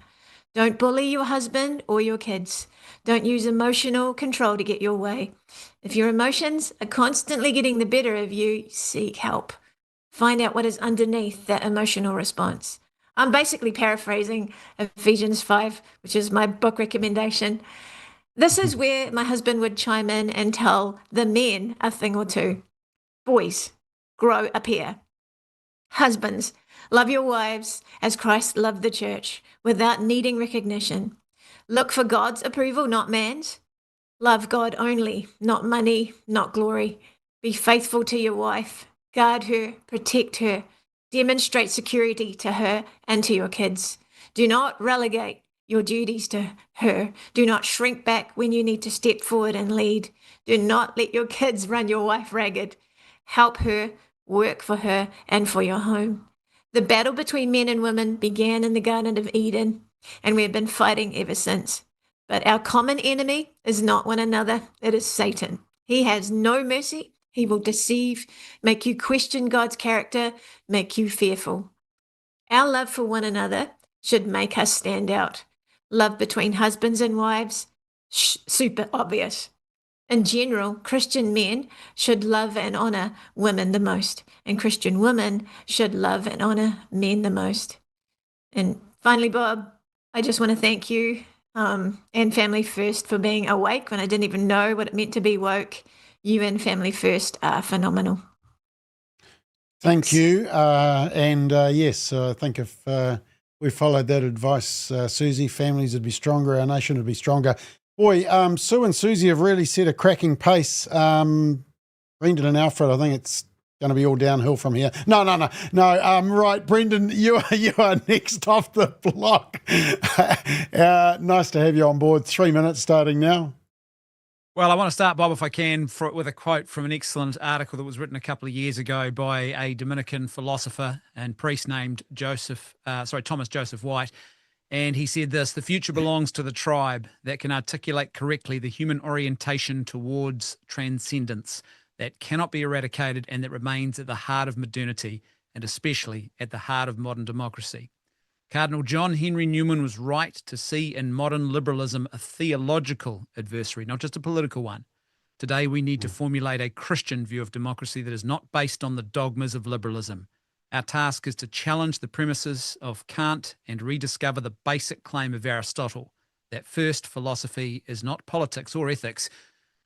Don't bully your husband or your kids. Don't use emotional control to get your way. If your emotions are constantly getting the better of you, seek help. Find out what is underneath that emotional response. I'm basically paraphrasing Ephesians 5, which is my book recommendation. This is where my husband would chime in and tell the men a thing or two. Boys, grow a pair. Husbands, love your wives as Christ loved the church without needing recognition. Look for God's approval, not man's. Love God only, not money, not glory. Be faithful to your wife. Guard her, protect her. Demonstrate security to her and to your kids. Do not relegate your duties to her. Do not shrink back when you need to step forward and lead. Do not let your kids run your wife ragged. Help her, work for her and for your home. The battle between men and women began in the Garden of Eden, and we have been fighting ever since. But our common enemy is not one another, it is Satan. He has no mercy. He will deceive, make you question God's character, make you fearful. Our love for one another should make us stand out. Love between husbands and wives, super obvious. In general, Christian men should love and honor women the most, and Christian women should love and honor men the most. And finally, Bob, I just want to thank you and Family First for being awake when I didn't even know what it meant to be woke. You and Family First are phenomenal. Thank you. Yes, I think if we followed that advice, Susie, families would be stronger, our nation would be stronger. Boy, Sue and Susie have really set a cracking pace. Brendan and Alfred, I think it's going to be all downhill from here. No. Right, Brendan, you are next off the block. Nice to have you on board. 3 minutes starting now. Well, I want to start, Bob, if I can, with a quote from an excellent article that was written a couple of years ago by a Dominican philosopher and priest named Thomas Joseph White. And he said this: the future belongs to the tribe that can articulate correctly the human orientation towards transcendence that cannot be eradicated and that remains at the heart of modernity and especially at the heart of modern democracy. Cardinal John Henry Newman was right to see in modern liberalism a theological adversary, not just a political one. Today, we need to formulate a Christian view of democracy that is not based on the dogmas of liberalism. Our task is to challenge the premises of Kant and rediscover the basic claim of Aristotle, that first philosophy is not politics or ethics,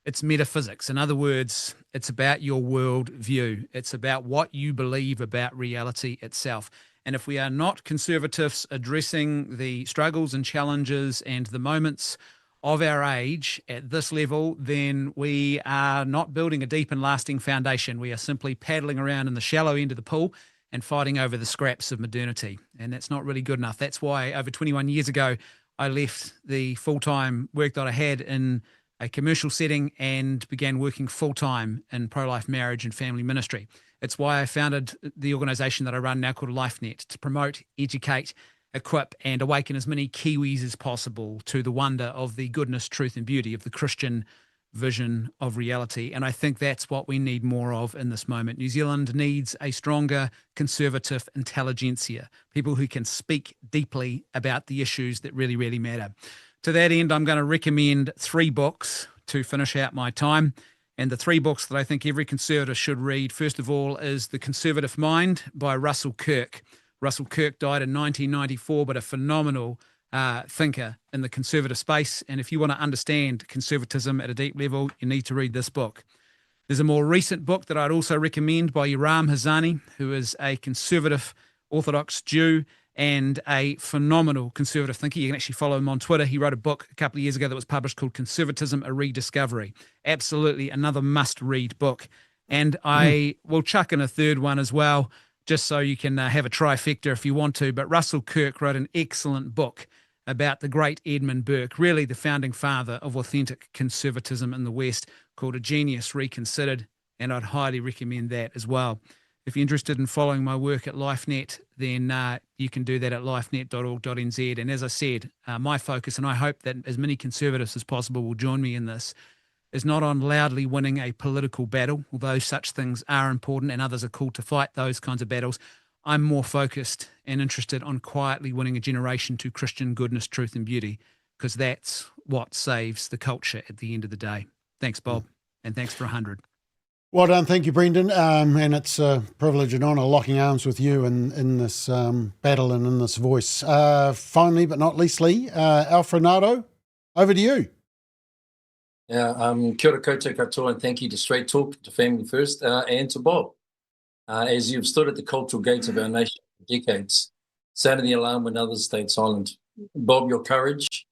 it's metaphysics. In other words, it's about your world view. It's about what you believe about reality itself. And if we are not conservatives addressing the struggles and challenges and the moments of our age at this level, then we are not building a deep and lasting foundation. We are simply paddling around in the shallow end of the pool and fighting over the scraps of modernity. And that's not really good enough. That's why over 21 years ago, I left the full-time work that I had in a commercial setting and began working full-time in pro-life marriage and family ministry. It's why I founded the organisation that I run now called LifeNet, to promote, educate, equip and awaken as many Kiwis as possible to the wonder of the goodness, truth and beauty of the Christian vision of reality. And I think that's what we need more of in this moment. New Zealand needs a stronger conservative intelligentsia, people who can speak deeply about the issues that really, really matter. To that end, I'm going to recommend 3 books to finish out my time. And the 3 books that I think every conservative should read, first of all, is The Conservative Mind by Russell Kirk. Russell Kirk died in 1994, but a phenomenal thinker in the conservative space. And if you want to understand conservatism at a deep level, you need to read this book. There's a more recent book that I'd also recommend by Yoram Hazani, who is a conservative Orthodox Jew and a phenomenal conservative thinker. You can actually follow him on Twitter. He wrote a book a couple of years ago that was published called Conservatism, A Rediscovery. Absolutely another must-read book. And I will chuck in a third one as well, just so you can have a trifecta if you want to. But Russell Kirk wrote an excellent book about the great Edmund Burke, really the founding father of authentic conservatism in the West, called A Genius Reconsidered, and I'd highly recommend that as well. If you're interested in following my work at LifeNet, then you can do that at lifenet.org.nz. And as I said, my focus, and I hope that as many conservatives as possible will join me in this, is not on loudly winning a political battle, although such things are important and others are called to fight those kinds of battles. I'm more focused and interested on quietly winning a generation to Christian goodness, truth, and beauty, because that's what saves the culture at the end of the day. Thanks, Bob, and thanks for 100. Well done. Thank you, Brendan. And it's a privilege and honour locking arms with you in this battle and in this voice. Finally, but not leastly, Alfredo, over to you. Yeah, kia ora koutou katoa, and thank you to Straight Talk, to Family First, and to Bob. As you've stood at the cultural gates of our nation for decades, sounding the alarm when others stayed silent. Bob, your courage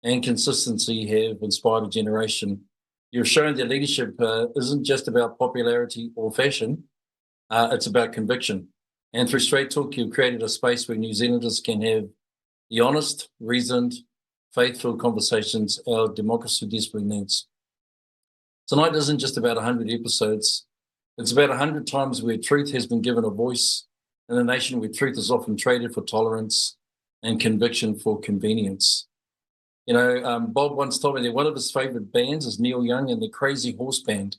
and consistency have inspired a generation. You've shown that leadership isn't just about popularity or fashion, it's about conviction. And through Straight Talk, you've created a space where New Zealanders can have the honest, reasoned, faithful conversations our democracy desperately needs. Tonight isn't just about 100 episodes. It's about 100 times where truth has been given a voice in a nation where truth is often traded for tolerance and conviction for convenience. You know, Bob once told me that one of his favourite bands is Neil Young and the Crazy Horse Band.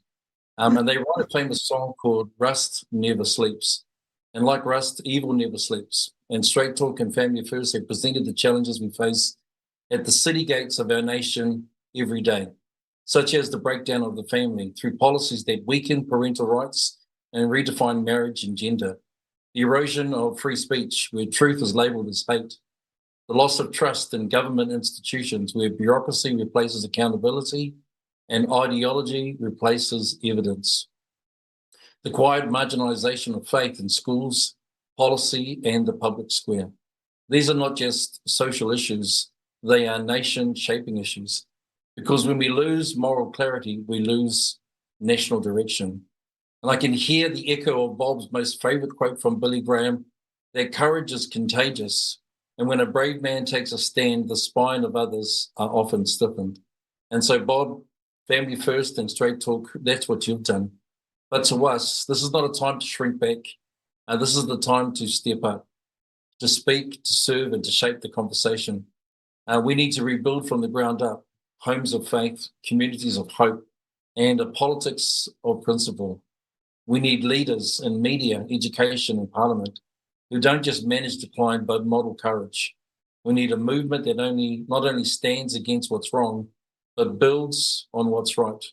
And they write a famous song called Rust Never Sleeps. And like Rust, evil never sleeps. And Straight Talk and Family First have presented the challenges we face at the city gates of our nation every day, such as the breakdown of the family through policies that weaken parental rights and redefine marriage and gender, the erosion of free speech where truth is labelled as hate, the loss of trust in government institutions where bureaucracy replaces accountability and ideology replaces evidence, the quiet marginalisation of faith in schools, policy and the public square. These are not just social issues, they are nation-shaping issues. Because when we lose moral clarity, we lose national direction. And I can hear the echo of Bob's most favourite quote from Billy Graham, that courage is contagious. And when a brave man takes a stand, the spine of others are often stiffened. And so, Bob, Family First and Straight Talk, that's what you've done. But to us, this is not a time to shrink back. This is the time to step up, to speak, to serve, and to shape the conversation. We need to rebuild from the ground up homes of faith, communities of hope, and a politics of principle. We need leaders in media, education, and parliament who don't just manage decline but model courage. We need a movement that not only stands against what's wrong, but builds on what's right,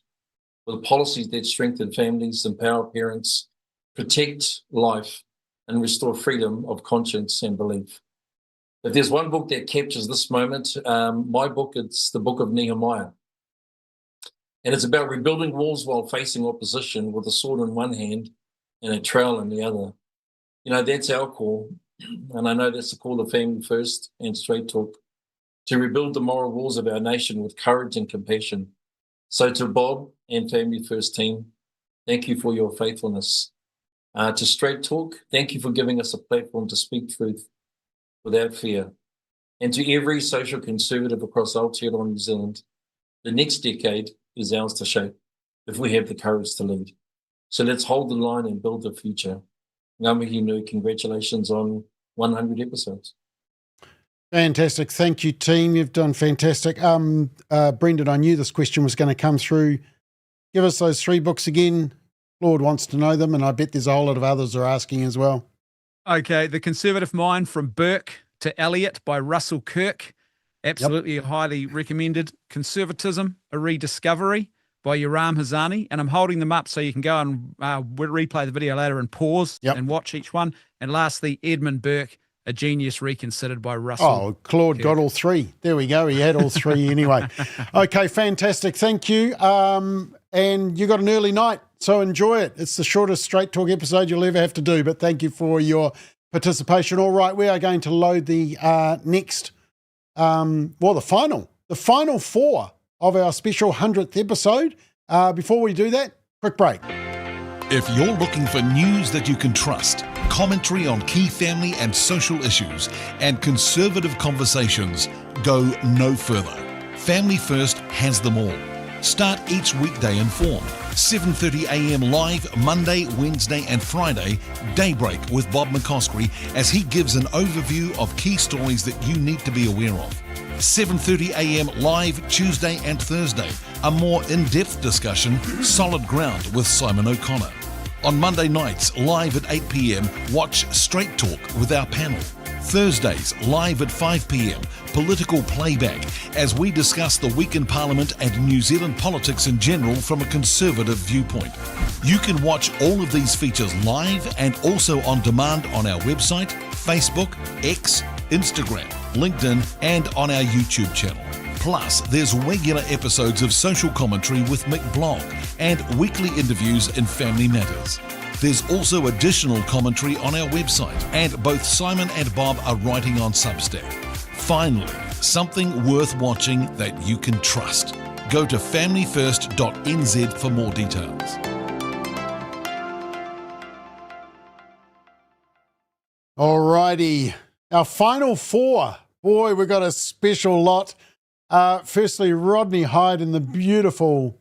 with policies that strengthen families, empower parents, protect life, and restore freedom of conscience and belief. If there's one book that captures this moment, my book, it's the book of Nehemiah. And it's about rebuilding walls while facing opposition with a sword in one hand and a trowel in the other. You know, that's our call. And I know that's the call of Family First and Straight Talk, to rebuild the moral walls of our nation with courage and compassion. So to Bob and Family First team, thank you for your faithfulness. To Straight Talk, thank you for giving us a platform to speak truth without fear. And to every social conservative across Aotearoa New Zealand, the next decade is ours to shape if we have the courage to lead. So let's hold the line and build the future. Ngā mihi nui, congratulations on 100 episodes. Fantastic. Thank you, team. You've done fantastic. Brendan, I knew this question was going to come through. Give us those 3 books again. Lord wants to know them, and I bet there's a whole lot of others are asking as well. Okay, The Conservative Mind, From Burke to Eliot by Russell Kirk. Absolutely highly recommended. Conservatism, A Rediscovery by Yoram Hazani. And I'm holding them up so you can go and replay the video later and pause and watch each one. And lastly, Edmund Burke, A Genius Reconsidered by Russell. Oh, Claude Kirk. Got all 3. There we go. He had all 3 anyway. Okay, fantastic. Thank you. And you got an early night, so enjoy it. It's the shortest Straight Talk episode you'll ever have to do, but thank you for your participation. All right, we are going to load the next, the final 4 of our special 100th episode. Before we do that, quick break. If you're looking for news that you can trust, commentary on key family and social issues, and conservative conversations, go no further. Family First has them all. Start each weekday informed. 7:30 a.m. live Monday, Wednesday and Friday, Daybreak with Bob McCoskrie as he gives an overview of key stories that you need to be aware of. 7:30 a.m. live Tuesday and Thursday, a more in-depth discussion, Solid Ground with Simon O'Connor. On Monday nights, live at 8 p.m, watch Straight Talk with our panel. Thursdays, live at 5 p.m, political playback as we discuss the week in Parliament and New Zealand politics in general from a conservative viewpoint. You can watch all of these features live and also on demand on our website, Facebook, X, Instagram, LinkedIn, and on our YouTube channel. Plus, there's regular episodes of social commentary with Mick Blog and weekly interviews in Family Matters. There's also additional commentary on our website, and both Simon and Bob are writing on Substack. Finally, something worth watching that you can trust. Go to familyfirst.nz for more details. Alrighty, our final four. Boy, we got a special lot. Firstly, Rodney Hyde in the beautiful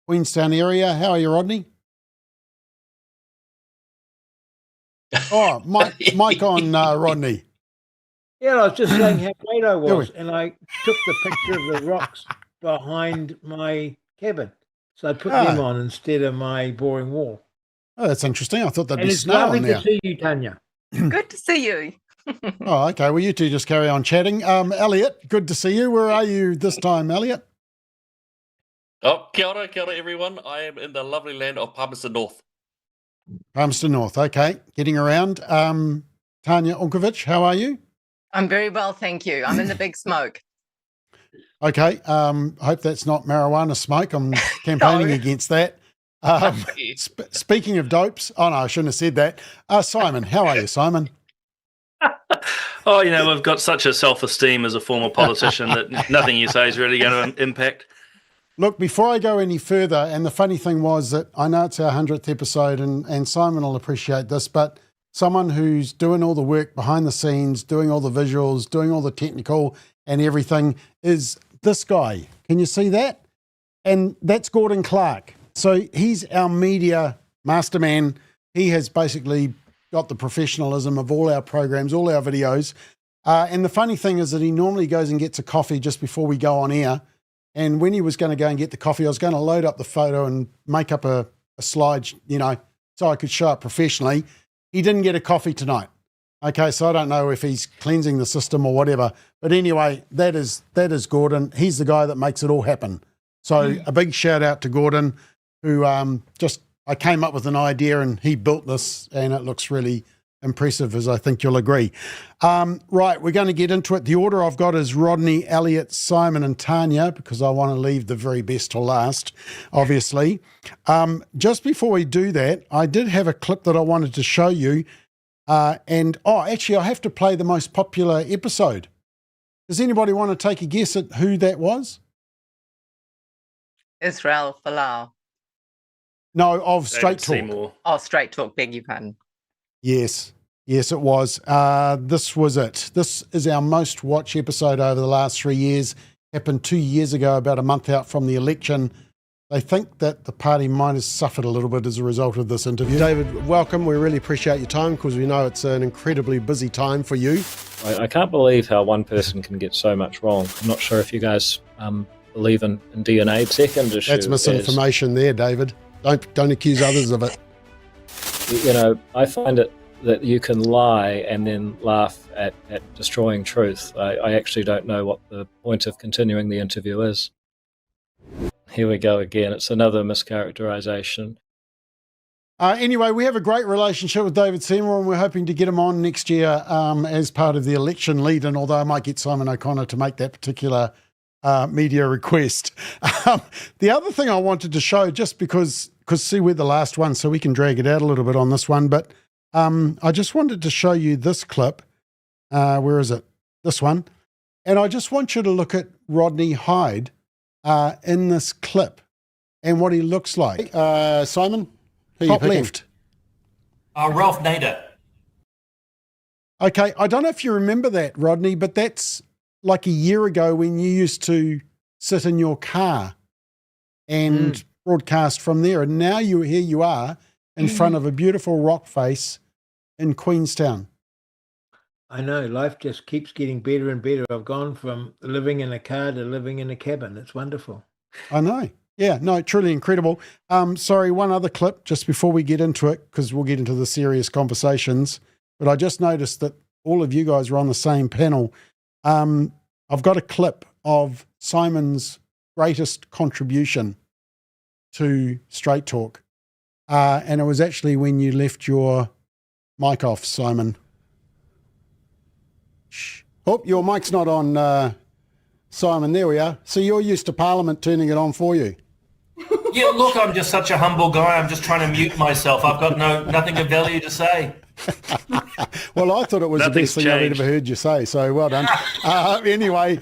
Queenstown area. How are you, Rodney? Oh, mic on, Rodney. Yeah, I was just saying how great I was, and I took the picture of the rocks behind my cabin. So I put them on instead of my boring wall. Oh, that's interesting. I thought there'd And be it's snow lovely on to there. see you, Tanya. Good to see you. Oh, okay. Well, you two just carry on chatting. Elliot, good to see you. Where are you this time, Elliot? Oh, kia ora, everyone. I am in the lovely land of Palmerston North. Palmerston North. Okay. Getting around. Tanya Unkovic, how are you? I'm very well, thank you. I'm in the big smoke. Okay. Hope that's not marijuana smoke. I'm campaigning against that. Speaking of dopes, oh no, I shouldn't have said that. Simon, how are you, Simon? Oh, we've got such a self-esteem as a former politician that nothing you say is really going to impact. Look, before I go any further, and the funny thing was that I know it's our 100th episode, and Simon will appreciate this, but someone who's doing all the work behind the scenes, doing all the visuals, doing all the technical and everything is this guy. Can you see that? And that's Gordon Clark. So he's our media masterman. He has basically got the professionalism of all our programs, all our videos. And the funny thing is that he normally goes and gets a coffee just before we go on air. And when he was going to go and get the coffee, I was going to load up the photo and make up a slide, so I could show up professionally. He didn't get a coffee tonight. Okay, so I don't know if he's cleansing the system or whatever. But anyway, that is Gordon. He's the guy that makes it all happen. So a big shout out to Gordon, who I came up with an idea and he built this, and it looks really impressive, as I think you'll agree. Right, we're going to get into it. The order I've got is Rodney, Elliot, Simon and Tanya, because I want to leave the very best to last, obviously. Just before we do that, I did have a clip that I wanted to show you. Actually, I have to play the most popular episode. Does anybody want to take a guess at who that was? Israel Folau. No, of Straight Talk. Seymour. Oh, Straight Talk, beg your pardon. Yes, it was. This was it. This is our most watched episode over the last 3 years. Happened 2 years ago, about a month out from the election. They think that the party might have suffered a little bit as a result of this interview. David, welcome. We really appreciate your time because we know it's an incredibly busy time for you. I can't believe how one person can get so much wrong. I'm not sure if you guys believe in DNA. Second issue. That's misinformation there, David. Don't accuse others of it. I find it that you can lie and then laugh at destroying truth. I actually don't know what the point of continuing the interview is. Here we go again. It's another mischaracterization. Anyway, we have a great relationship with David Seymour, and we're hoping to get him on next year as part of the election lead. And although I might get Simon O'Connor to make that particular media request. The other thing I wanted to show, just because see, we're the last one, so we can drag it out a little bit on this one, but I just wanted to show you this clip. Where is it? This one. And I just want you to look at Rodney Hyde in this clip and what he looks like. Simon, top left. Ralph Nader. Okay, I don't know if you remember that, Rodney, but that's like a year ago when you used to sit in your car and broadcast from there. And now here you are in front of a beautiful rock face in Queenstown. I know, life just keeps getting better and better. I've gone from living in a car to living in a cabin. It's wonderful. I know. Yeah, no, truly incredible. Sorry, one other clip just before we get into it, because we'll get into the serious conversations. But I just noticed that all of you guys were on the same panel. I've got a clip of Simon's greatest contribution to Straight Talk. And it was actually when you left your mic off, Simon. Shh. Oh, your mic's not on, Simon. There we are. So you're used to Parliament turning it on for you. Yeah, look, I'm just such a humble guy. I'm just trying to mute myself. I've got nothing of value to say. Well, I thought it was the best thing I've ever heard you say, so well done. Anyway,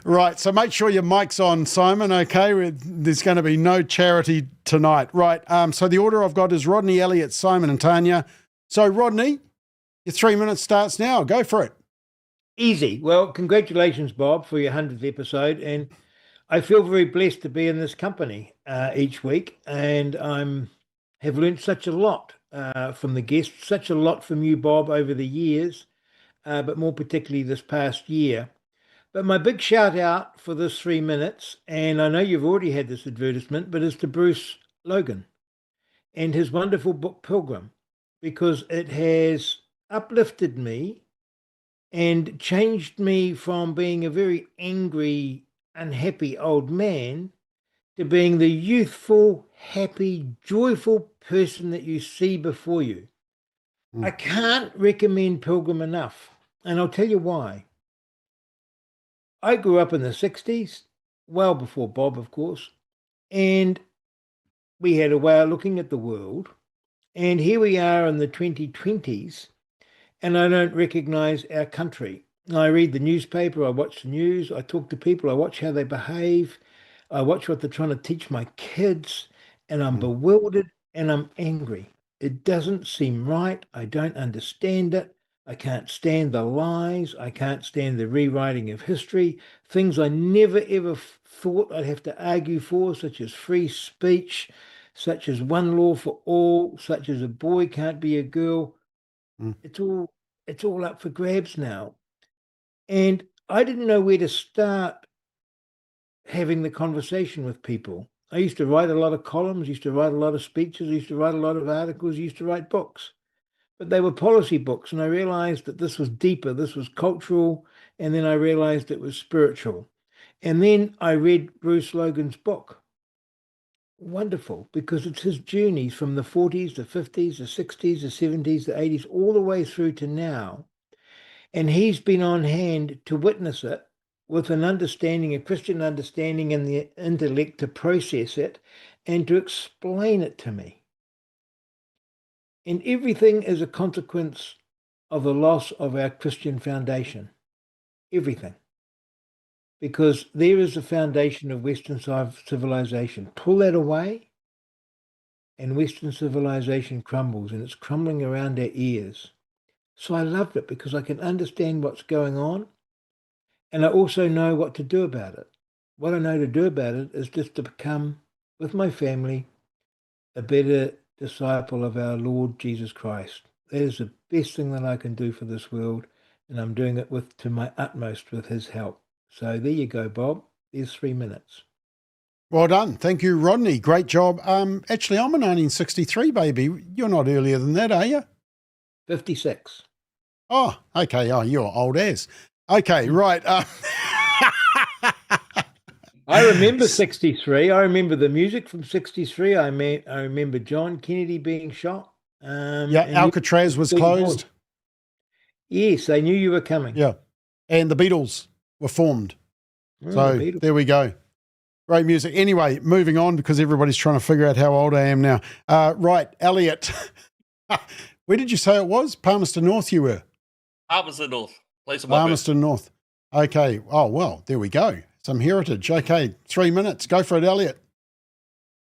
right, so make sure your mic's on, Simon, okay? There's going to be no charity tonight. Right, so the order I've got is Rodney, Elliot, Simon and Tanya. So, Rodney, your 3 minutes starts now. Go for it. Easy. Well, congratulations, Bob, for your 100th episode. And I feel very blessed to be in this company each week. And have learned such a lot from the guests, such a lot from you, Bob, over the years, but more particularly this past year. But my big shout out for this 3 minutes, and I know you've already had this advertisement, but is to Bruce Logan and his wonderful book, Pilgrim, because it has uplifted me and changed me from being a very angry, unhappy old man to being the youthful, happy, joyful person that you see before you. I can't recommend Pilgrim enough, and I'll tell you why. I grew up in the 60s, well before Bob, of course, and we had a way of looking at the world, and here we are in the 2020s, and I don't recognize our country. I read the newspaper, I watch the news, I talk to people, I watch how they behave, I watch what they're trying to teach my kids, and I'm bewildered and I'm angry. It doesn't seem right. I don't understand it. I can't stand the lies. I can't stand the rewriting of history. Things I never ever thought I'd have to argue for, such as free speech, such as one law for all, such as a boy can't be a girl. It's all up for grabs now. And I didn't know where to start having the conversation with people. I used to write a lot of columns, used to write a lot of speeches, used to write a lot of articles, used to write books. But they were policy books, and I realized that this was deeper, this was cultural, and then I realized it was spiritual. And then I read Bruce Logan's book. Wonderful, because it's his journeys from the 40s, the 50s, the 60s, the 70s, the 80s, all the way through to now. And he's been on hand to witness it with an understanding, a Christian understanding and the intellect to process it and to explain it to me. And everything is a consequence of the loss of our Christian foundation. Everything. Because there is the foundation of Western civilization. Pull that away, and Western civilization crumbles, and it's crumbling around our ears. So I loved it because I can understand what's going on, and I also know what to do about it. What I know to do about it is just to become, with my family, a better disciple of our Lord Jesus Christ. That is the best thing that I can do for this world, and I'm doing it to my utmost with his help. So there you go, Bob. There's 3 minutes. Well done. Thank you, Rodney. Great job. Actually, I'm a 1963 baby. You're not earlier than that, are you? 56. Oh, okay. Oh, you're old as. Okay, right. I remember 63. I remember the music from 63. I remember John Kennedy being shot. Alcatraz was closed. Yes, they knew you were coming. Yeah, and the Beatles were formed. So there we go. Great music. Anyway, moving on because everybody's trying to figure out how old I am now. Right, Elliot. Where did you say it was? Palmerston North you were? Palmerston North. Place of my birth. Palmerston North. Okay. Oh, well, there we go. Some heritage. Okay, 3 minutes. Go for it, Elliot.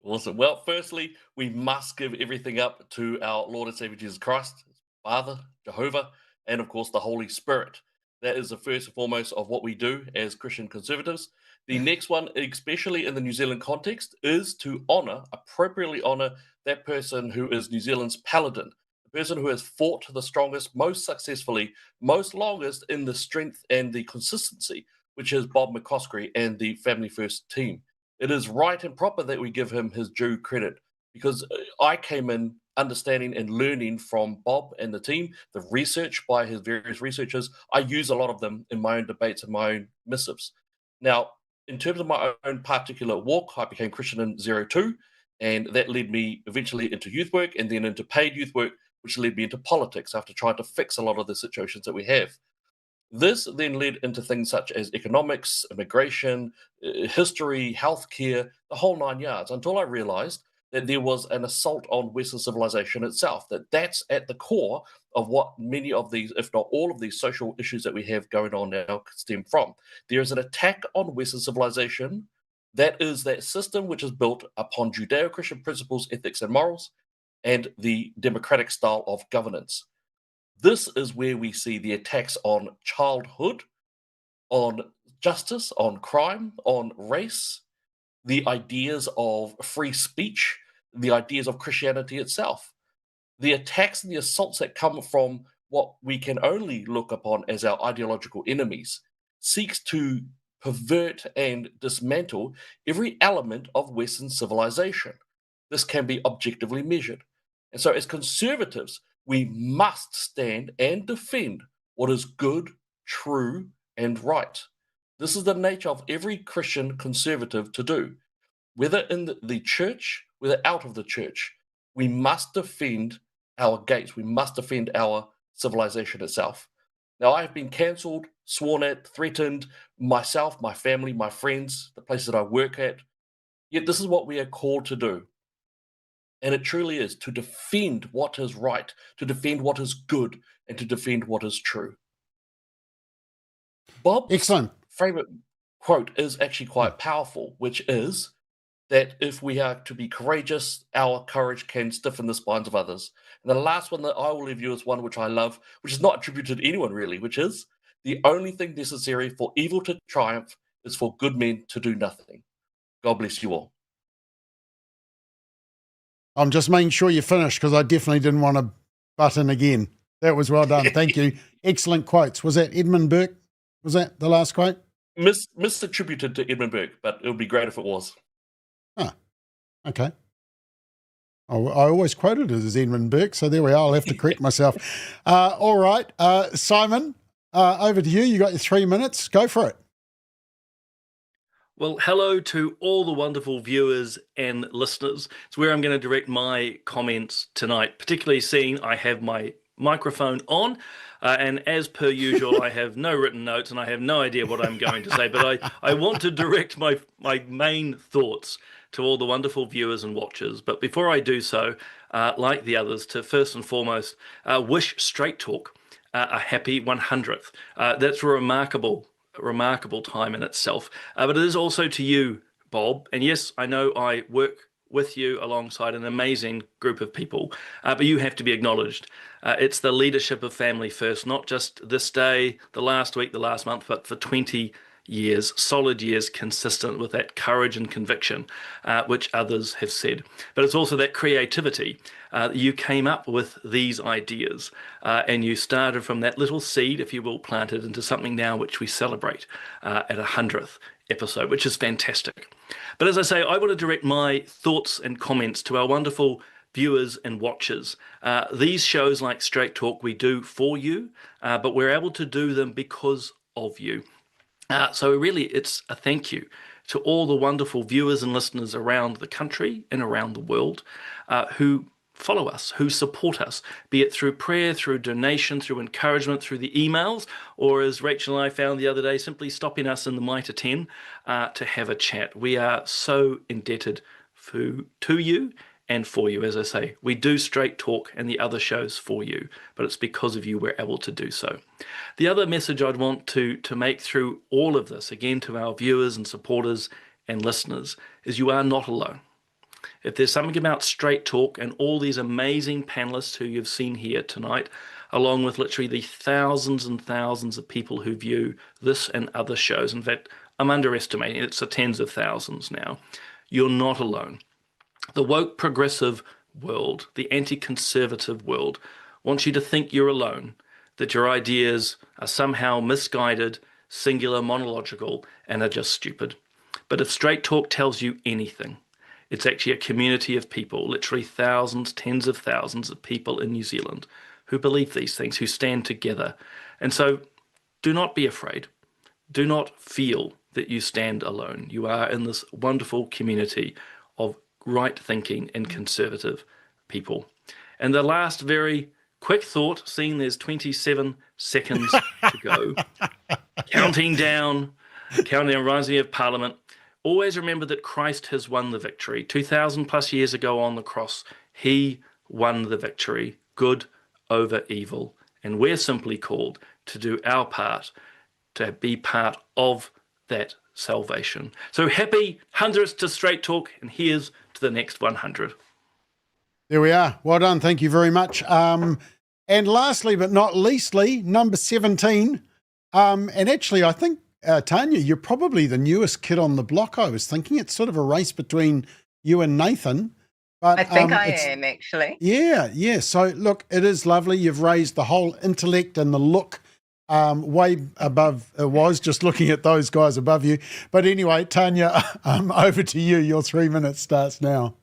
Awesome. Well, firstly, we must give everything up to our Lord and Savior Jesus Christ, Father, Jehovah, and of course the Holy Spirit. That is the first and foremost of what we do as Christian conservatives. The next one, especially in the New Zealand context, is to appropriately honour that person who is New Zealand's paladin, the person who has fought the strongest, most successfully, most longest in the strength and the consistency which is Bob McCoskrie and the Family First team. It is right and proper that we give him his due credit, because I came in understanding and learning from Bob and the team, the research by his various researchers. I use a lot of them in my own debates and my own missives. Now, in terms of my own particular walk, I became Christian in 02, and that led me eventually into youth work and then into paid youth work, which led me into politics after trying to fix a lot of the situations that we have. This then led into things such as economics, immigration, history, healthcare, the whole 9 yards, until I realized that there was an assault on Western civilization itself, that's at the core of what many of these, if not all of these social issues that we have going on now stem from. There is an attack on Western civilization. That is that system which is built upon Judeo-Christian principles, ethics, and morals, and the democratic style of governance. This is where we see the attacks on childhood, on justice, on crime, on race, the ideas of free speech, the ideas of Christianity itself. The attacks and the assaults that come from what we can only look upon as our ideological enemies seeks to pervert and dismantle every element of Western civilization. This can be objectively measured. And so as conservatives, we must stand and defend what is good, true, and right. This is the nature of every Christian conservative to do. Whether in the church, whether out of the church, we must defend our gates. We must defend our civilization itself. Now, I have been cancelled, sworn at, threatened, myself, my family, my friends, the places that I work at. Yet this is what we are called to do. And it truly is to defend what is right, to defend what is good, and to defend what is true. Bob's favorite quote is actually quite powerful, which is that if we are to be courageous, our courage can stiffen the spines of others. And the last one that I will leave you is one which I love, which is not attributed to anyone really, which is the only thing necessary for evil to triumph is for good men to do nothing. God bless you all. I'm just making sure you finish because I definitely didn't want to butt in again. That was well done. Thank you. Excellent quotes. Was that Edmund Burke? Was that the last quote? Misattributed to Edmund Burke, but it would be great if it was. Ah, okay. I always quoted it as Edmund Burke, so there we are. I'll have to correct myself. All right. Simon, over to you. You got your 3 minutes. Go for it. Well, hello to all the wonderful viewers and listeners. It's where I'm going to direct my comments tonight, particularly seeing I have my microphone on. And as per usual, I have no written notes and I have no idea what I'm going to say, but I want to direct my main thoughts to all the wonderful viewers and watchers. But before I do so, like the others, to first and foremost, wish Straight Talk a happy 100th. That's a remarkable time in itself. But it is also to you, Bob. And yes, I know I work with you alongside an amazing group of people, but you have to be acknowledged. It's the leadership of Family First, not just this day, the last week, the last month, but for 20 years, solid years, consistent with that courage and conviction, which others have said. But it's also that creativity. You came up with these ideas and you started from that little seed, if you will, planted into something now which we celebrate at 100th episode, which is fantastic. But as I say, I want to direct my thoughts and comments to our wonderful viewers and watchers. These shows like Straight Talk we do for you, but we're able to do them because of you. So really, it's a thank you to all the wonderful viewers and listeners around the country and around the world who follow us, who support us, be it through prayer, through donation, through encouragement, through the emails, or as Rachel and I found the other day, simply stopping us in the Mitre 10 to have a chat. We are so indebted to you and for you. As I say, we do Straight Talk and the other shows for you, but it's because of you we're able to do so. The other message I'd want to make through all of this, again to our viewers and supporters and listeners, is you are not alone. If there's something about Straight Talk and all these amazing panelists who you've seen here tonight, along with literally the thousands and thousands of people who view this and other shows, in fact, I'm underestimating, it's the tens of thousands now, you're not alone. The woke progressive world, the anti-conservative world, wants you to think you're alone, that your ideas are somehow misguided, singular, monological, and are just stupid. But if Straight Talk tells you anything, it's actually a community of people, literally thousands, tens of thousands of people in New Zealand who believe these things, who stand together. And so do not be afraid. Do not feel that you stand alone. You are in this wonderful community of right thinking and conservative people. And the last very quick thought, seeing there's 27 seconds to go, counting down reminds me of Parliament. Always remember that Christ has won the victory. 2,000 plus years ago on the cross, he won the victory, good over evil. And we're simply called to do our part, to be part of that salvation. So happy 100th to Straight Talk, and here's to the next 100. There we are. Well done. Thank you very much. And lastly, but not leastly, number 17. And actually, I think, Tanya, you're probably the newest kid on the block, I was thinking. It's sort of a race between you and Nathan. But I think I am, actually. Yeah. So, look, it is lovely. You've raised the whole intellect and the look way above it was, just looking at those guys above you. But anyway, Tanya, over to you. Your 3 minutes starts now.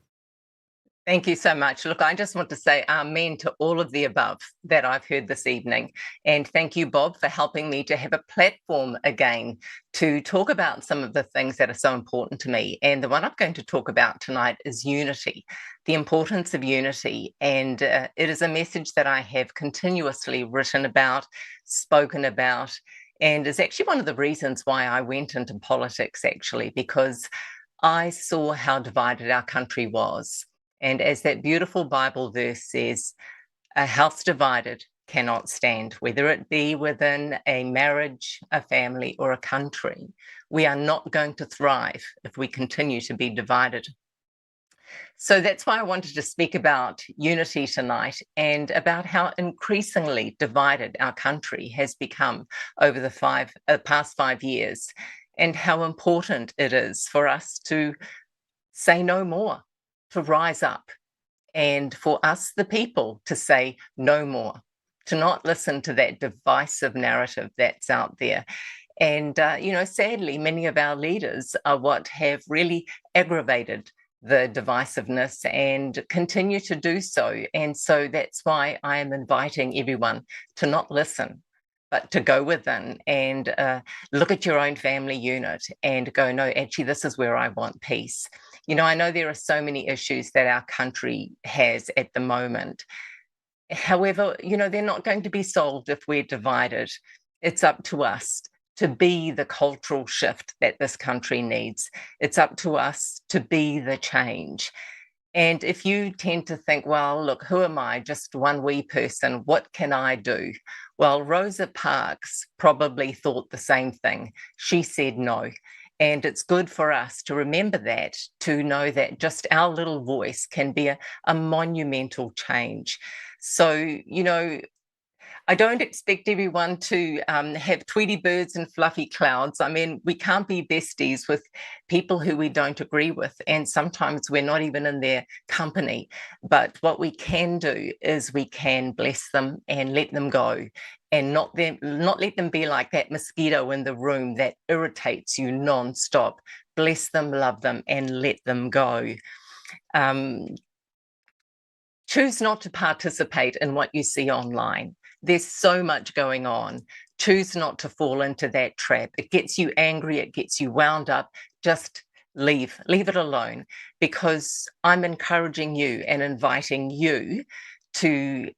Thank you so much. Look, I just want to say amen to all of the above that I've heard this evening. And thank you, Bob, for helping me to have a platform again to talk about some of the things that are so important to me. And the one I'm going to talk about tonight is unity, the importance of unity. And it is a message that I have continuously written about, spoken about, and is actually one of the reasons why I went into politics, actually, because I saw how divided our country was. And as that beautiful Bible verse says, a house divided cannot stand, whether it be within a marriage, a family, or a country. We are not going to thrive if we continue to be divided. So that's why I wanted to speak about unity tonight and about how increasingly divided our country has become over the past 5 years, and how important it is for us to say no more, to rise up, and for us, the people, to say no more, to not listen to that divisive narrative that's out there. And, sadly, many of our leaders are what have really aggravated the divisiveness and continue to do so. And so that's why I am inviting everyone to not listen, but to go within and look at your own family unit and go, no, actually, this is where I want peace. I know there are so many issues that our country has at the moment. However, they're not going to be solved if we're divided. It's up to us to be the cultural shift that this country needs. It's up to us to be the change. And if you tend to think, well, look, who am I? Just one wee person. What can I do? Well, Rosa Parks probably thought the same thing. She said no. And it's good for us to remember that, to know that just our little voice can be a monumental change. So, I don't expect everyone to have Tweety birds and fluffy clouds. I mean, we can't be besties with people who we don't agree with, and sometimes we're not even in their company. But what we can do is we can bless them and let them go, and not let them be like that mosquito in the room that irritates you nonstop. Bless them, love them, and let them go. Choose not to participate in what you see online. There's so much going on. Choose not to fall into that trap. It gets you angry. It gets you wound up. Just leave it alone, because I'm encouraging you and inviting you to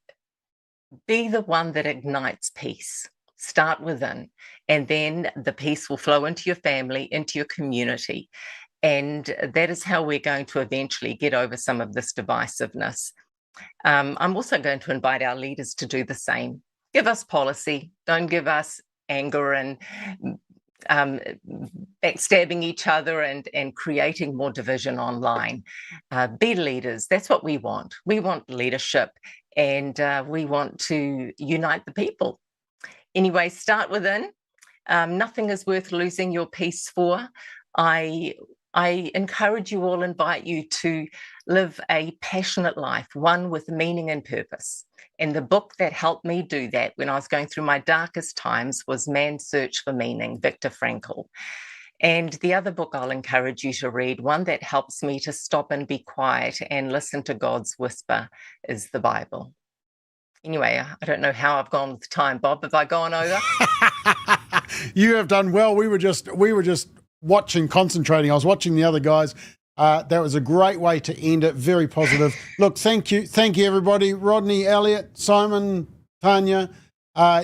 be the one that ignites peace. Start within, and then the peace will flow into your family, into your community. And that is how we're going to eventually get over some of this divisiveness. I'm also going to invite our leaders to do the same. Give us policy. Don't give us anger and backstabbing each other and creating more division online. Be leaders. That's what we want. We want leadership, and we want to unite the people. Anyway, start within. Nothing is worth losing your peace for. I I encourage you all, invite you to live a passionate life, one with meaning and purpose. And the book that helped me do that when I was going through my darkest times was Man's Search for Meaning, Viktor Frankl. And the other book I'll encourage you to read, one that helps me to stop and be quiet and listen to God's whisper, is the Bible. Anyway, I don't know how I've gone with time, Bob. Have I gone over? You have done well. We were just watching, concentrating. I was watching the other guys. That was a great way to end it. Very positive. Look, thank you, everybody. Rodney, Elliot, Simon, Tanya,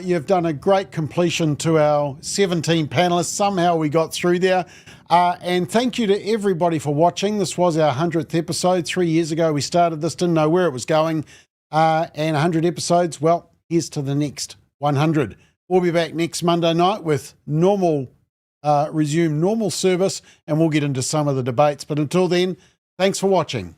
you've done a great completion to our 17 panelists. Somehow we got through there. And thank you to everybody for watching. This was our 100th episode. 3 years ago we started this, didn't know where it was going. And 100 episodes, well, here's to the next 100. We'll be back next Monday night with resume normal service, and we'll get into some of the debates. But until then, thanks for watching.